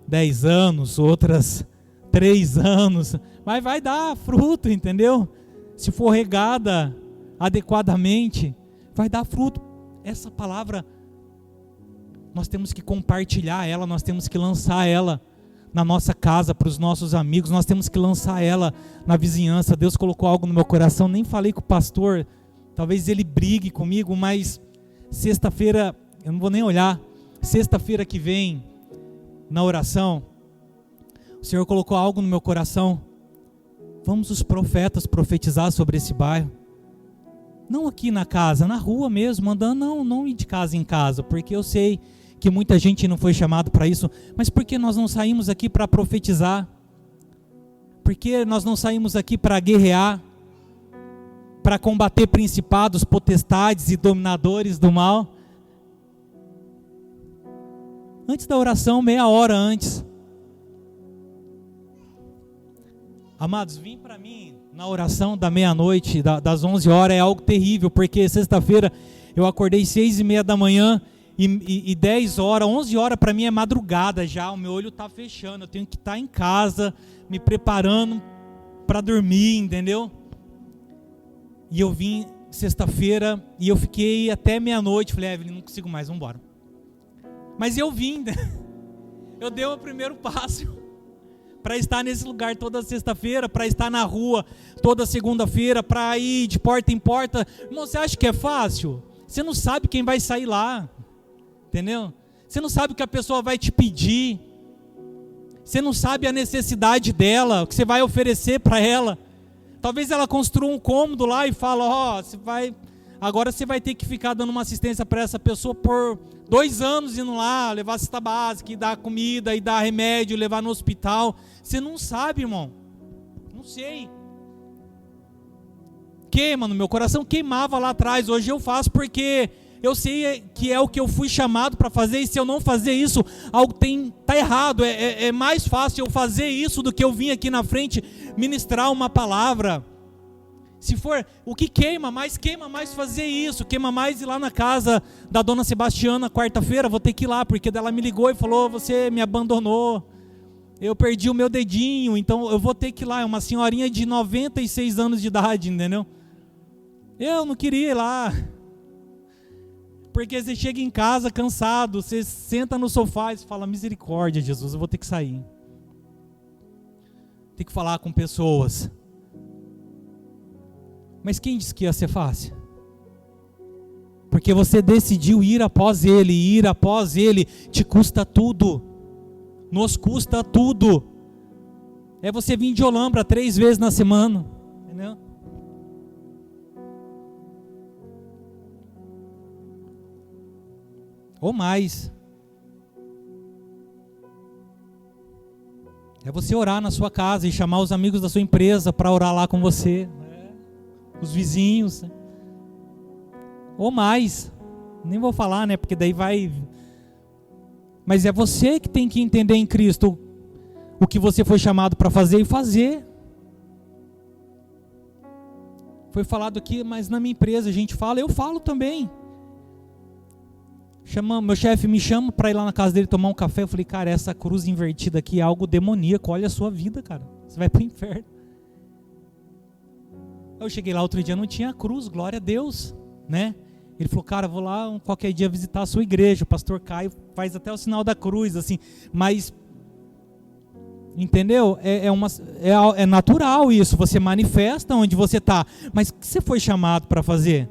10 anos, outras 3 anos, mas vai dar fruto, entendeu? Se for regada adequadamente, vai dar fruto. Essa palavra, nós temos que compartilhar ela, nós temos que lançar ela na nossa casa, para os nossos amigos, nós temos que lançar ela na vizinhança. Deus colocou algo no meu coração, nem falei com o pastor, talvez ele brigue comigo, mas sexta-feira, eu não vou nem olhar, sexta-feira que vem, na oração, o Senhor colocou algo no meu coração. Vamos os profetas profetizar sobre esse bairro. Não aqui na casa, na rua mesmo, andando, não ir de casa em casa, porque eu sei que muita gente não foi chamado para isso, mas por que nós não saímos aqui para profetizar? Por que nós não saímos aqui para guerrear, para combater principados, potestades e dominadores do mal? Antes da oração, meia hora antes. Amados, vir para mim na oração da meia-noite, das 11 horas, é algo terrível, porque sexta-feira eu acordei 6:30 da manhã e 10 horas, 11 horas para mim é madrugada já, o meu olho está fechando, eu tenho que estar em casa, me preparando para dormir, entendeu? E eu vim sexta-feira e eu fiquei até meia-noite, falei, Evelyn, não consigo mais, vamos embora. Mas eu vim, eu dei o primeiro passo para estar nesse lugar toda sexta-feira, para estar na rua toda segunda-feira, para ir de porta em porta. Irmão, você acha que é fácil? Você não sabe quem vai sair lá, entendeu? Você não sabe o que a pessoa vai te pedir, você não sabe a necessidade dela, o que você vai oferecer para ela. Talvez ela construa um cômodo lá e fala, agora você vai ter que ficar dando uma assistência para essa pessoa por 2 anos indo lá, levar a cesta básica, e dar comida, e dar remédio, levar no hospital. Você não sabe, irmão. Não sei. Queima no meu coração, queimava lá atrás. Hoje eu faço porque eu sei que é o que eu fui chamado para fazer. E se eu não fazer isso, algo está errado. É mais fácil eu fazer isso do que eu vir aqui na frente ministrar uma palavra. Se for, o que queima mais fazer isso, queima mais ir lá na casa da dona Sebastiana, quarta-feira, vou ter que ir lá, porque ela me ligou e falou, você me abandonou, Eu perdi o meu dedinho, então eu vou ter que ir lá. É uma senhorinha de 96 anos de idade, entendeu? Eu não queria ir lá. Porque você chega em casa cansado, você senta no sofá e fala, misericórdia, Jesus, eu vou ter que sair. Tem que falar com pessoas. Mas quem disse que ia ser fácil? Porque você decidiu ir após Ele te custa tudo. Nos custa tudo. É você vir de Olambra 3 vezes na semana, entendeu? Ou mais. É você orar na sua casa e chamar os amigos da sua empresa para orar lá com você, né? Os vizinhos, né? Ou mais. Nem vou falar, né? Porque daí vai. Mas é você que tem que entender em Cristo o que você foi chamado para fazer e fazer. Foi falado aqui, mas na minha empresa a gente fala, eu falo também. Meu chefe me chama para ir lá na casa dele tomar um café. Eu falei, cara, essa cruz invertida aqui é algo demoníaco. Olha a sua vida, cara. Você vai para o inferno. Eu cheguei lá outro dia, não tinha cruz, glória a Deus, né? Ele falou, cara, vou lá qualquer dia visitar a sua igreja. O pastor Caio faz até o sinal da cruz, assim. Mas, entendeu? É natural isso. Você manifesta onde você está. Mas o que você foi chamado para fazer?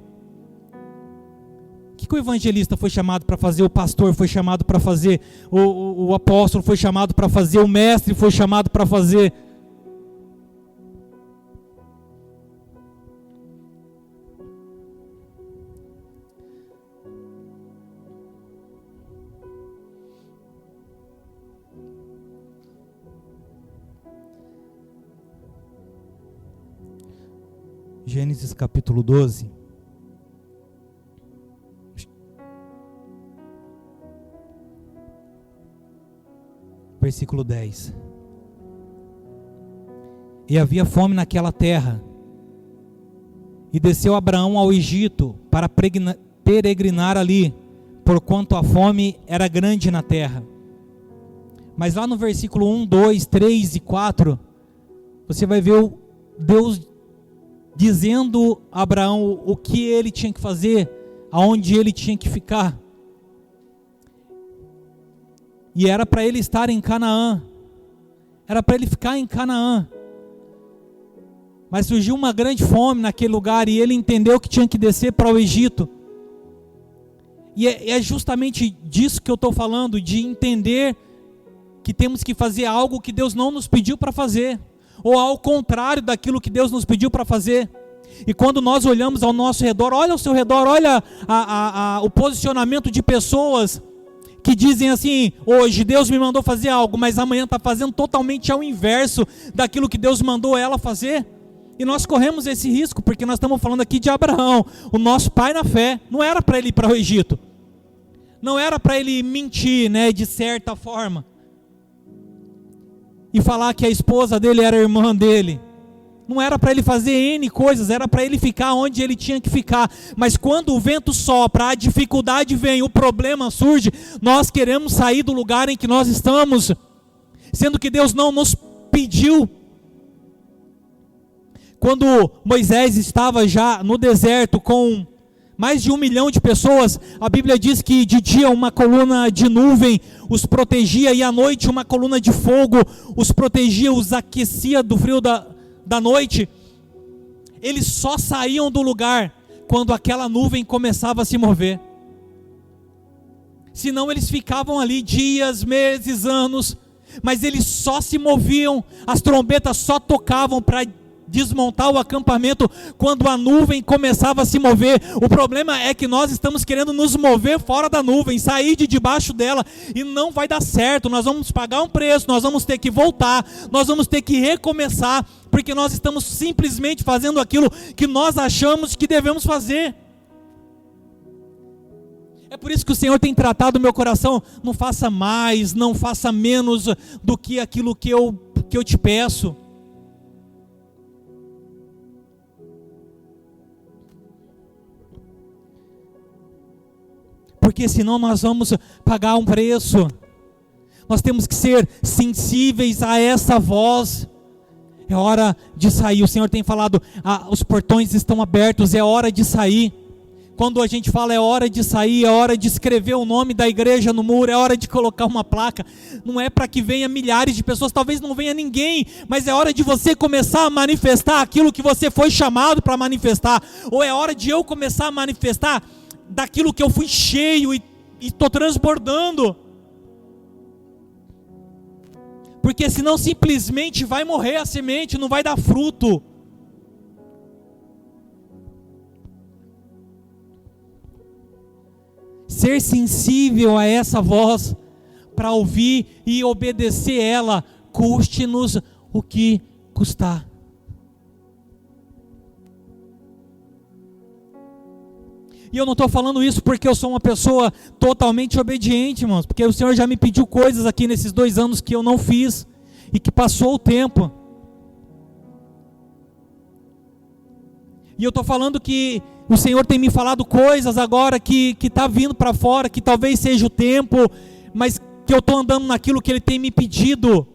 O que o evangelista foi chamado para fazer? O pastor foi chamado para fazer? O apóstolo foi chamado para fazer? O mestre foi chamado para fazer? Gênesis capítulo 12. Versículo 10. E havia fome naquela terra, e desceu Abraão ao Egito para peregrinar ali, porquanto a fome era grande na terra. Mas lá no versículo 1, 2, 3 e 4, você vai ver Deus dizendo a Abraão o que ele tinha que fazer, aonde ele tinha que ficar. E era para ele estar em Canaã. Era para ele ficar em Canaã. Mas surgiu uma grande fome naquele lugar e ele entendeu que tinha que descer para o Egito. E é justamente disso que eu estou falando, de entender que temos que fazer algo que Deus não nos pediu para fazer, ou ao contrário daquilo que Deus nos pediu para fazer. E quando nós olhamos ao nosso redor, olha ao seu redor, olha o posicionamento de pessoas que dizem assim, hoje Deus me mandou fazer algo, mas amanhã está fazendo totalmente ao inverso daquilo que Deus mandou ela fazer. E nós corremos esse risco, porque nós estamos falando aqui de Abraão, o nosso pai na fé. Não era para ele ir para o Egito, não era para ele mentir, né, de certa forma, e falar que a esposa dele era a irmã dele. Não era para ele fazer N coisas, era para ele ficar onde ele tinha que ficar. Mas quando o vento sopra, a dificuldade vem, o problema surge, nós queremos sair do lugar em que nós estamos, sendo que Deus não nos pediu. Quando Moisés estava já no deserto com mais de 1 milhão de pessoas, a Bíblia diz que de dia uma coluna de nuvem os protegia e à noite uma coluna de fogo os protegia, os aquecia do frio da noite. Eles só saíam do lugar quando aquela nuvem começava a se mover. Senão eles ficavam ali dias, meses, anos, mas eles só se moviam, as trombetas só tocavam para desmontar o acampamento quando a nuvem começava a se mover. O problema é que nós estamos querendo nos mover fora da nuvem, sair de debaixo dela, e não vai dar certo. Nós vamos pagar um preço, nós vamos ter que voltar, nós vamos ter que recomeçar, porque nós estamos simplesmente fazendo aquilo que nós achamos que devemos fazer. É por isso que o Senhor tem tratado o meu coração: não faça mais, não faça menos do que aquilo que eu te peço. Porque senão nós vamos pagar um preço. Nós temos que ser sensíveis a essa voz. É hora de sair. O Senhor tem falado, os portões estão abertos, é hora de sair. Quando a gente fala é hora de sair, é hora de escrever o nome da igreja no muro, é hora de colocar uma placa. Não é para que venha milhares de pessoas, talvez não venha ninguém, mas é hora de você começar a manifestar aquilo que você foi chamado para manifestar. Ou é hora de eu começar a manifestar daquilo que eu fui cheio e estou transbordando. Porque senão simplesmente vai morrer a semente, não vai dar fruto. Ser sensível a essa voz, para ouvir e obedecer ela, custe-nos o que custar. E eu não estou falando isso porque eu sou uma pessoa totalmente obediente, irmãos, porque o Senhor já me pediu coisas aqui nesses 2 anos que eu não fiz, e que passou o tempo. E eu estou falando que o Senhor tem me falado coisas agora que está vindo para fora, que talvez seja o tempo, mas que eu estou andando naquilo que Ele tem me pedido.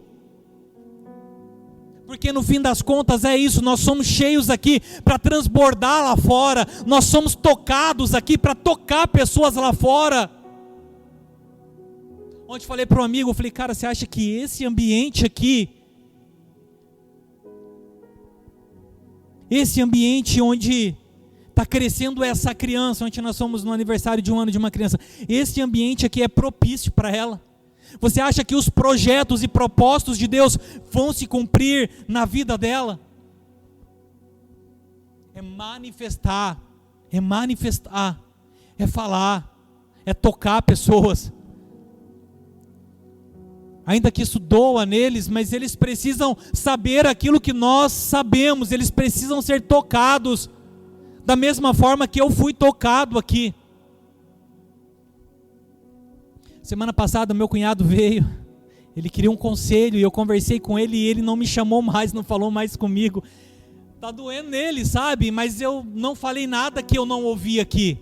Porque no fim das contas é isso, nós somos cheios aqui para transbordar lá fora, nós somos tocados aqui para tocar pessoas lá fora. Ontem falei para um amigo, eu falei, cara, você acha que esse ambiente aqui, esse ambiente onde está crescendo essa criança, ontem nós fomos no aniversário de 1 ano de uma criança, esse ambiente aqui é propício para ela? Você acha que os projetos e propósitos de Deus vão se cumprir na vida dela? É manifestar, é falar, é tocar pessoas. Ainda que isso doa neles, mas eles precisam saber aquilo que nós sabemos, eles precisam ser tocados, da mesma forma que eu fui tocado aqui. Semana passada meu cunhado veio, ele queria um conselho e eu conversei com ele e ele não me chamou mais, não falou mais comigo. Tá doendo nele, sabe? Mas eu não falei nada que eu não ouvi aqui.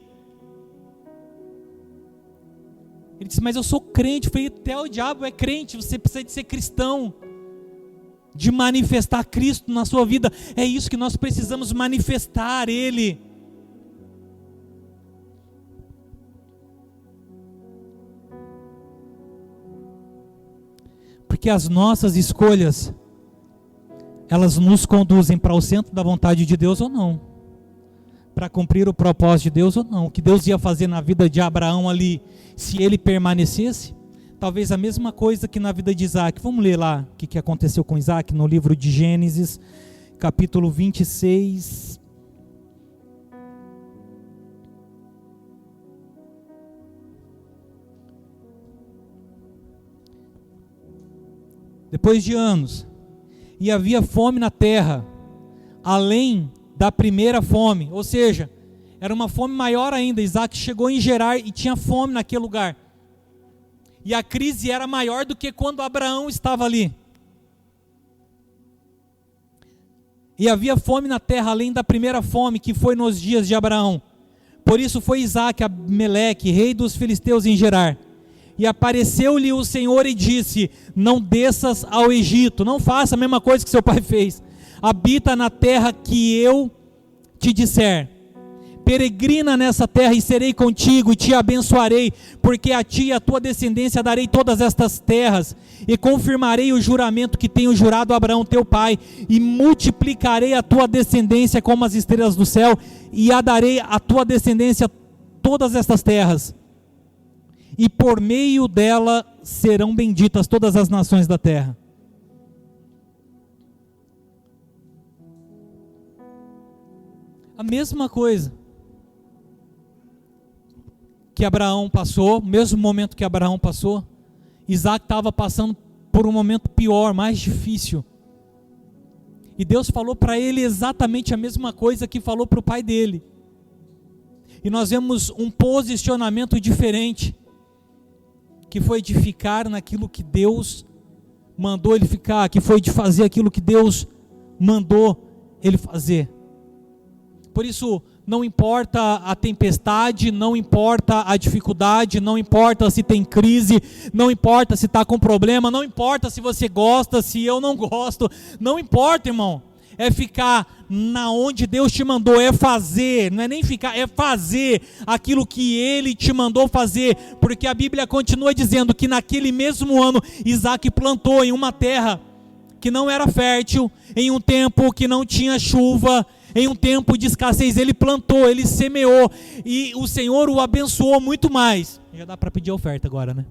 Ele disse, mas eu sou crente. Eu falei, até o diabo é crente, você precisa de ser cristão, de manifestar Cristo na sua vida. É isso que nós precisamos, manifestar Ele. Porque as nossas escolhas, elas nos conduzem para o centro da vontade de Deus ou não, para cumprir o propósito de Deus ou não. O que Deus ia fazer na vida de Abraão ali, se ele permanecesse, talvez a mesma coisa que na vida de Isaac. Vamos ler lá o que aconteceu com Isaac no livro de Gênesis, capítulo 26. Depois de anos, e havia fome na terra, além da primeira fome, ou seja, era uma fome maior ainda. Isaac chegou em Gerar e tinha fome naquele lugar, e a crise era maior do que quando Abraão estava ali. E havia fome na terra, além da primeira fome que foi nos dias de Abraão. Por isso foi Isaac a Abimeleque, rei dos filisteus, em Gerar. E apareceu-lhe o Senhor e disse, não desças ao Egito, não faça a mesma coisa que seu pai fez, habita na terra que eu te disser, peregrina nessa terra e serei contigo e te abençoarei, porque a ti e a tua descendência darei todas estas terras, e confirmarei o juramento que tenho jurado a Abraão teu pai, e multiplicarei a tua descendência como as estrelas do céu, e a darei à tua descendência todas estas terras, e por meio dela serão benditas todas as nações da terra. A mesma coisa que Abraão passou, o mesmo momento que Abraão passou, Isaac estava passando por um momento pior, mais difícil. E Deus falou para ele exatamente a mesma coisa que falou para o pai dele. E nós vemos um posicionamento diferente, que foi de ficar naquilo que Deus mandou ele ficar, que foi de fazer aquilo que Deus mandou ele fazer. Por isso, não importa a tempestade, não importa a dificuldade, não importa se tem crise, não importa se está com problema, não importa se você gosta, se eu não gosto, não importa, irmão. É ficar na onde Deus te mandou, é fazer, não é nem ficar, é fazer aquilo que Ele te mandou fazer, porque a Bíblia continua dizendo que naquele mesmo ano, Isaac plantou em uma terra que não era fértil, em um tempo que não tinha chuva, em um tempo de escassez, ele plantou, ele semeou, e o Senhor o abençoou muito mais. Já dá para pedir oferta agora, né?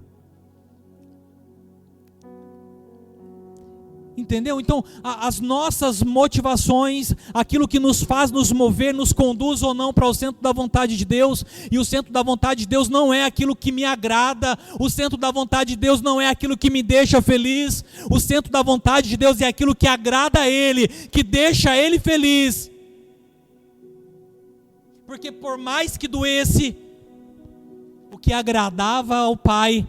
Entendeu? Então, as nossas motivações, aquilo que nos faz nos mover, nos conduz ou não para o centro da vontade de Deus, e o centro da vontade de Deus não é aquilo que me agrada, o centro da vontade de Deus não é aquilo que me deixa feliz, o centro da vontade de Deus é aquilo que agrada a Ele, que deixa Ele feliz. Porque por mais que doesse, o que agradava ao Pai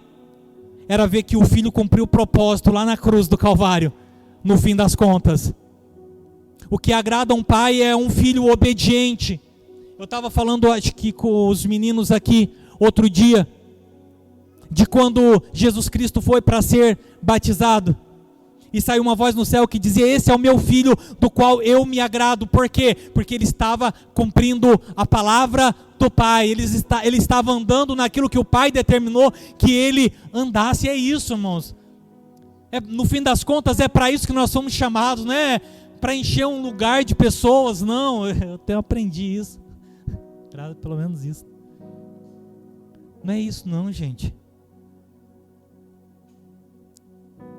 era ver que o Filho cumpriu o propósito lá na cruz do Calvário. No fim das contas, o que agrada a um pai é um filho obediente. Eu estava falando, acho que com os meninos aqui, outro dia, de quando Jesus Cristo foi para ser batizado, e saiu uma voz no céu que dizia: esse é o meu filho, do qual eu me agrado. Por quê? Porque ele estava cumprindo a palavra do Pai, ele estava andando naquilo que o Pai determinou que ele andasse. É isso, irmãos. No fim das contas, é para isso que nós somos chamados, não é para encher um lugar de pessoas, não. Eu até aprendi isso, pelo menos isso. Não é isso não, gente.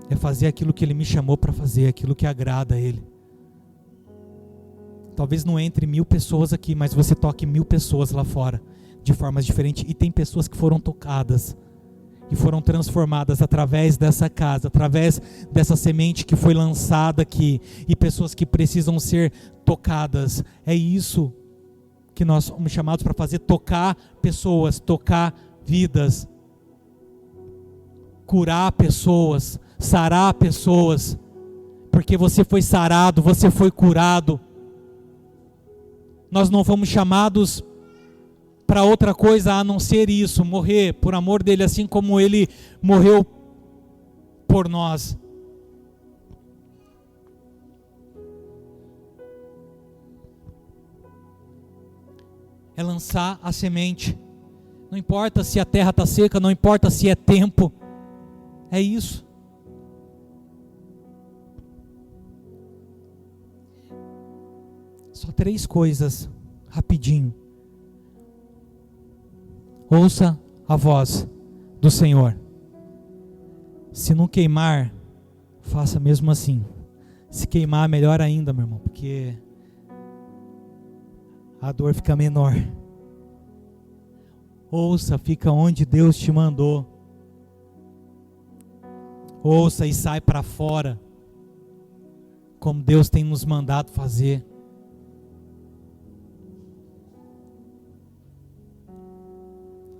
É fazer aquilo que Ele me chamou para fazer, aquilo que agrada a Ele. Talvez não entre 1000 pessoas aqui, mas você toque 1000 pessoas lá fora, de formas diferentes, e tem pessoas que foram tocadas, e foram transformadas através dessa casa, através dessa semente que foi lançada aqui, e pessoas que precisam ser tocadas. É isso que nós somos chamados para fazer: tocar pessoas, tocar vidas, curar pessoas, sarar pessoas, porque você foi sarado, você foi curado. Nós não fomos chamados para outra coisa a não ser isso, morrer por amor dele, assim como ele morreu por nós. É lançar a semente. Não importa se a terra está seca, não importa se é tempo. É isso. Só 3 coisas, rapidinho. Ouça a voz do Senhor. Se não queimar, faça mesmo assim. Se queimar, melhor ainda, meu irmão, porque a dor fica menor. Ouça, fica onde Deus te mandou. Ouça e sai para fora, como Deus tem nos mandado fazer.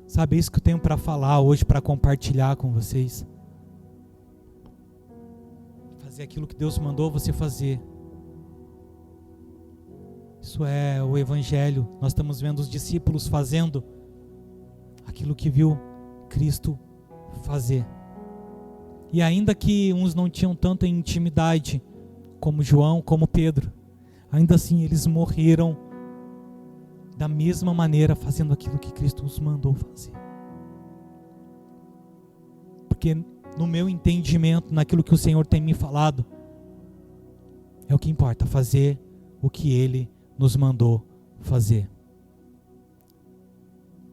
Sabe, isso que eu tenho para falar hoje, para compartilhar com vocês. Fazer aquilo que Deus mandou você fazer. Isso é o Evangelho. Nós estamos vendo os discípulos fazendo aquilo que viu Cristo fazer. E ainda que uns não tinham tanta intimidade como João, como Pedro, ainda assim eles morreram da mesma maneira, fazendo aquilo que Cristo os mandou fazer. Porque no meu entendimento, naquilo que o Senhor tem me falado, é o que importa, fazer o que Ele nos mandou fazer.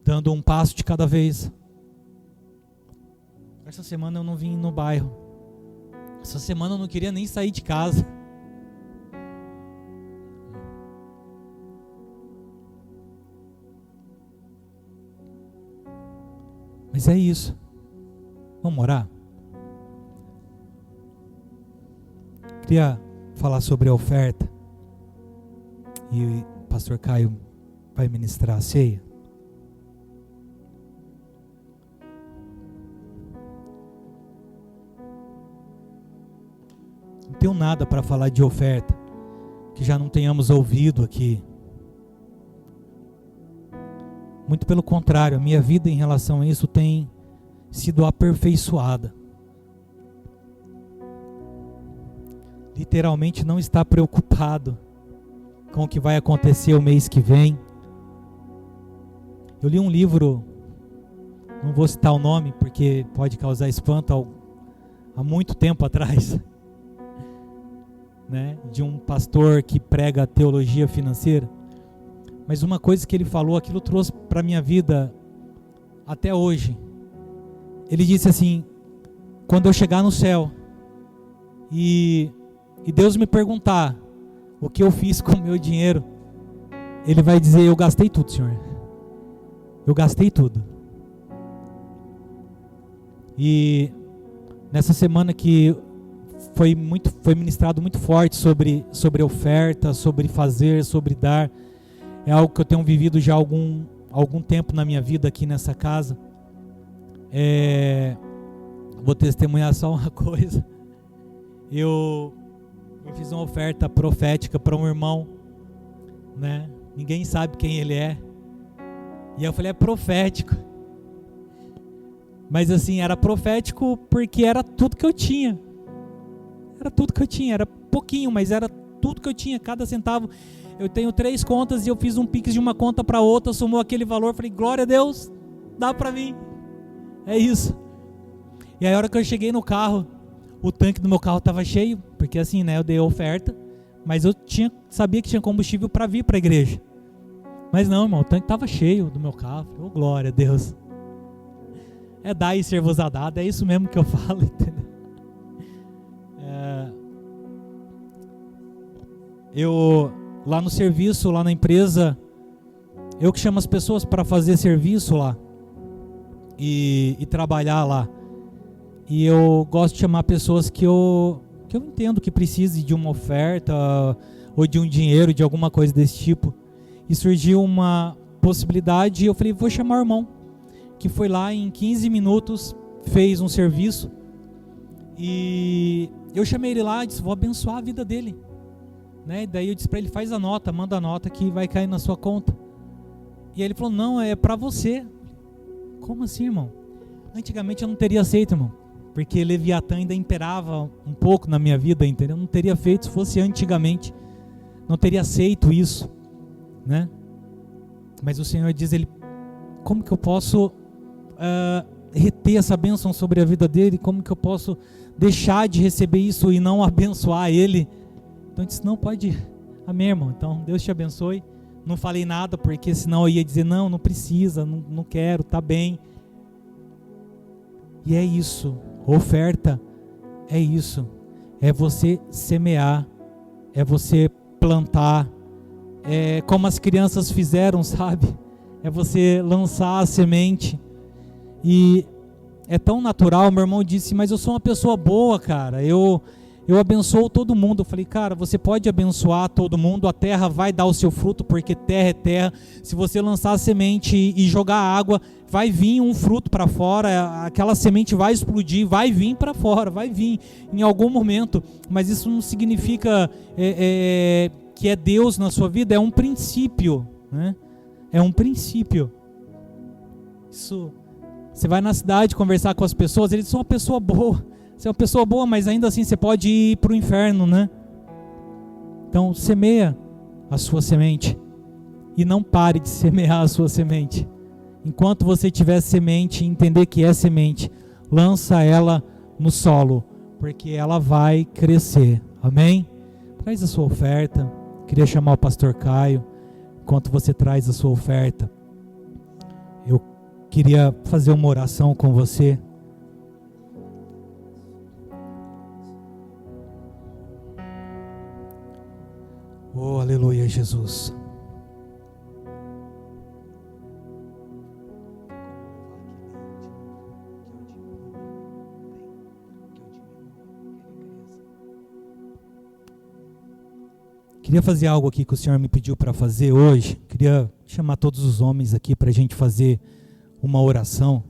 Dando um passo de cada vez. Essa semana eu não vim no bairro. Essa semana eu não queria nem sair de casa. Mas é isso. Vamos orar? Queria falar sobre a oferta. E o pastor Caio vai ministrar a ceia. Não tenho nada para falar de oferta que já não tenhamos ouvido aqui. Muito pelo contrário, a minha vida em relação a isso tem sido aperfeiçoada. Literalmente não está preocupado com o que vai acontecer o mês que vem. Eu li um livro, não vou citar o nome porque pode causar espanto, há muito tempo atrás, né, de um pastor que prega teologia financeira. Mas uma coisa que ele falou, aquilo trouxe para a minha vida até hoje. Ele disse assim: quando eu chegar no céu e Deus me perguntar o que eu fiz com o meu dinheiro, Ele vai dizer: eu gastei tudo, Senhor. Eu gastei tudo. E nessa semana que foi ministrado muito forte sobre oferta, sobre fazer, sobre dar. É algo que eu tenho vivido já há algum tempo na minha vida aqui nessa casa. Vou testemunhar só uma coisa. Eu fiz uma oferta profética para um irmão, né? Ninguém sabe quem ele é. E eu falei: é profético. Mas assim, era profético porque era tudo que eu tinha. Era tudo que eu tinha. Era pouquinho, mas era tudo que eu tinha. Cada centavo. Eu tenho 3 contas e eu fiz um pix de uma conta para outra, somou aquele valor. Falei: glória a Deus, dá para mim. É isso. E aí a hora que eu cheguei no carro, o tanque do meu carro estava cheio. Porque assim, né, eu dei a oferta, mas eu sabia que tinha combustível para vir para a igreja. Mas não, irmão, o tanque estava cheio do meu carro. Oh, glória a Deus. É dar e ser vos a dado, é isso mesmo que eu falo, entendeu? Eu, lá no serviço, lá na empresa, eu que chamo as pessoas para fazer serviço lá e trabalhar lá. E eu gosto de chamar pessoas que eu entendo que precise de uma oferta ou de um dinheiro, de alguma coisa desse tipo. E surgiu uma possibilidade e eu falei: vou chamar o irmão, que foi lá em 15 minutos, fez um serviço. E eu chamei ele lá e disse: vou abençoar a vida dele, né? E daí eu disse para ele: faz a nota, manda a nota que vai cair na sua conta. E aí ele falou: não, é para você. Como assim, irmão? Antigamente eu não teria aceito, irmão, porque Leviatã ainda imperava um pouco na minha vida, entendeu? Não teria feito se fosse antigamente, não teria aceito isso, né? Mas o Senhor diz: como que eu posso reter essa bênção sobre a vida dele? Como que eu posso deixar de receber isso e não abençoar ele? Então eu disse: não, pode ir. Amém, irmão? Então Deus te abençoe. Não falei nada, porque senão eu ia dizer: não precisa, não quero, tá bem. E é isso, oferta é isso, é você semear, é você plantar, é como as crianças fizeram, sabe? É você lançar a semente. E é tão natural. Meu irmão disse: mas eu sou uma pessoa boa, cara, eu abençoo todo mundo. Eu falei: cara, você pode abençoar todo mundo, a terra vai dar o seu fruto, porque terra é terra. Se você lançar a semente e jogar água, vai vir um fruto para fora, aquela semente vai explodir, vai vir para fora, vai vir em algum momento. Mas isso não significa que é Deus na sua vida, é um princípio, né? É um princípio. Isso, você vai na cidade conversar com as pessoas, eles são uma pessoa boa. Você é uma pessoa boa, mas ainda assim você pode ir para o inferno, né? Então semeia a sua semente e não pare de semear a sua semente. Enquanto você tiver semente, entender que é semente, lança ela no solo, porque ela vai crescer. Amém? Traz a sua oferta. Queria chamar o pastor Caio. Enquanto você traz a sua oferta, eu queria fazer uma oração com você. Oh, aleluia, Jesus. Queria fazer algo aqui que o Senhor me pediu para fazer hoje. Queria chamar todos os homens aqui para a gente fazer uma oração.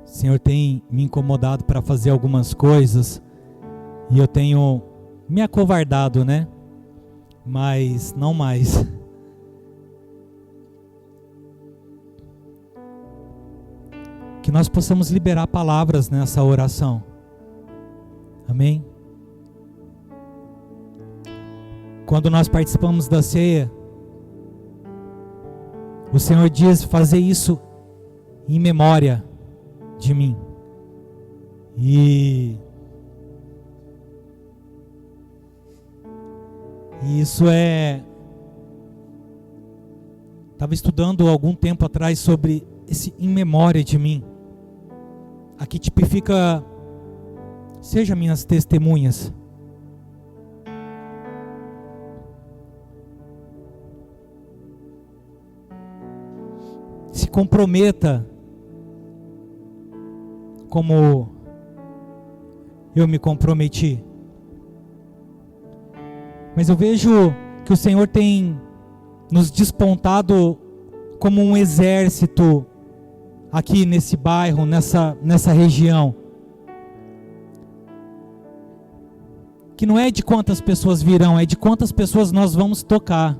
O Senhor tem me incomodado para fazer algumas coisas e eu tenho me acovardado, né? Mas não mais. que nós possamos liberar palavras nessa oração. Amém? Quando nós participamos da ceia, o Senhor diz: fazer isso em memória de mim. E isso estava estudando algum tempo atrás sobre esse em memória de mim. Aqui tipifica: seja minhas testemunhas. Se comprometa como eu me comprometi. Mas eu vejo que o Senhor tem nos despontado como um exército aqui nesse bairro, nessa região. Que não é de quantas pessoas virão, é de quantas pessoas nós vamos tocar.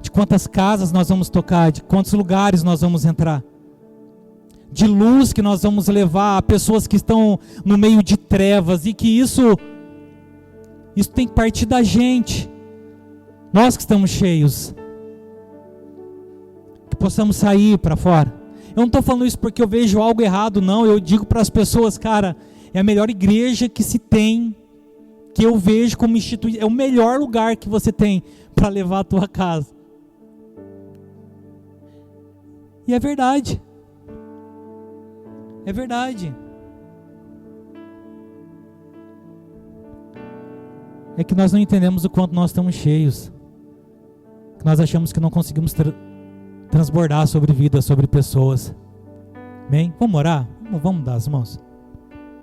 De quantas casas nós vamos tocar, de quantos lugares nós vamos entrar. De luz que nós vamos levar a pessoas que estão no meio de trevas, e que isso tem que partir da gente. Nós que estamos cheios, que possamos sair para fora. Eu não estou falando isso porque eu vejo algo errado, não. Eu digo para as pessoas: cara, é a melhor igreja que se tem, que eu vejo como instituição. É o melhor lugar que você tem para levar a tua casa. E é verdade. É verdade. É que nós não entendemos o quanto nós estamos cheios. Que nós achamos que não conseguimos transbordar sobre vida, sobre pessoas. Amém? Vamos orar? Vamos dar as mãos.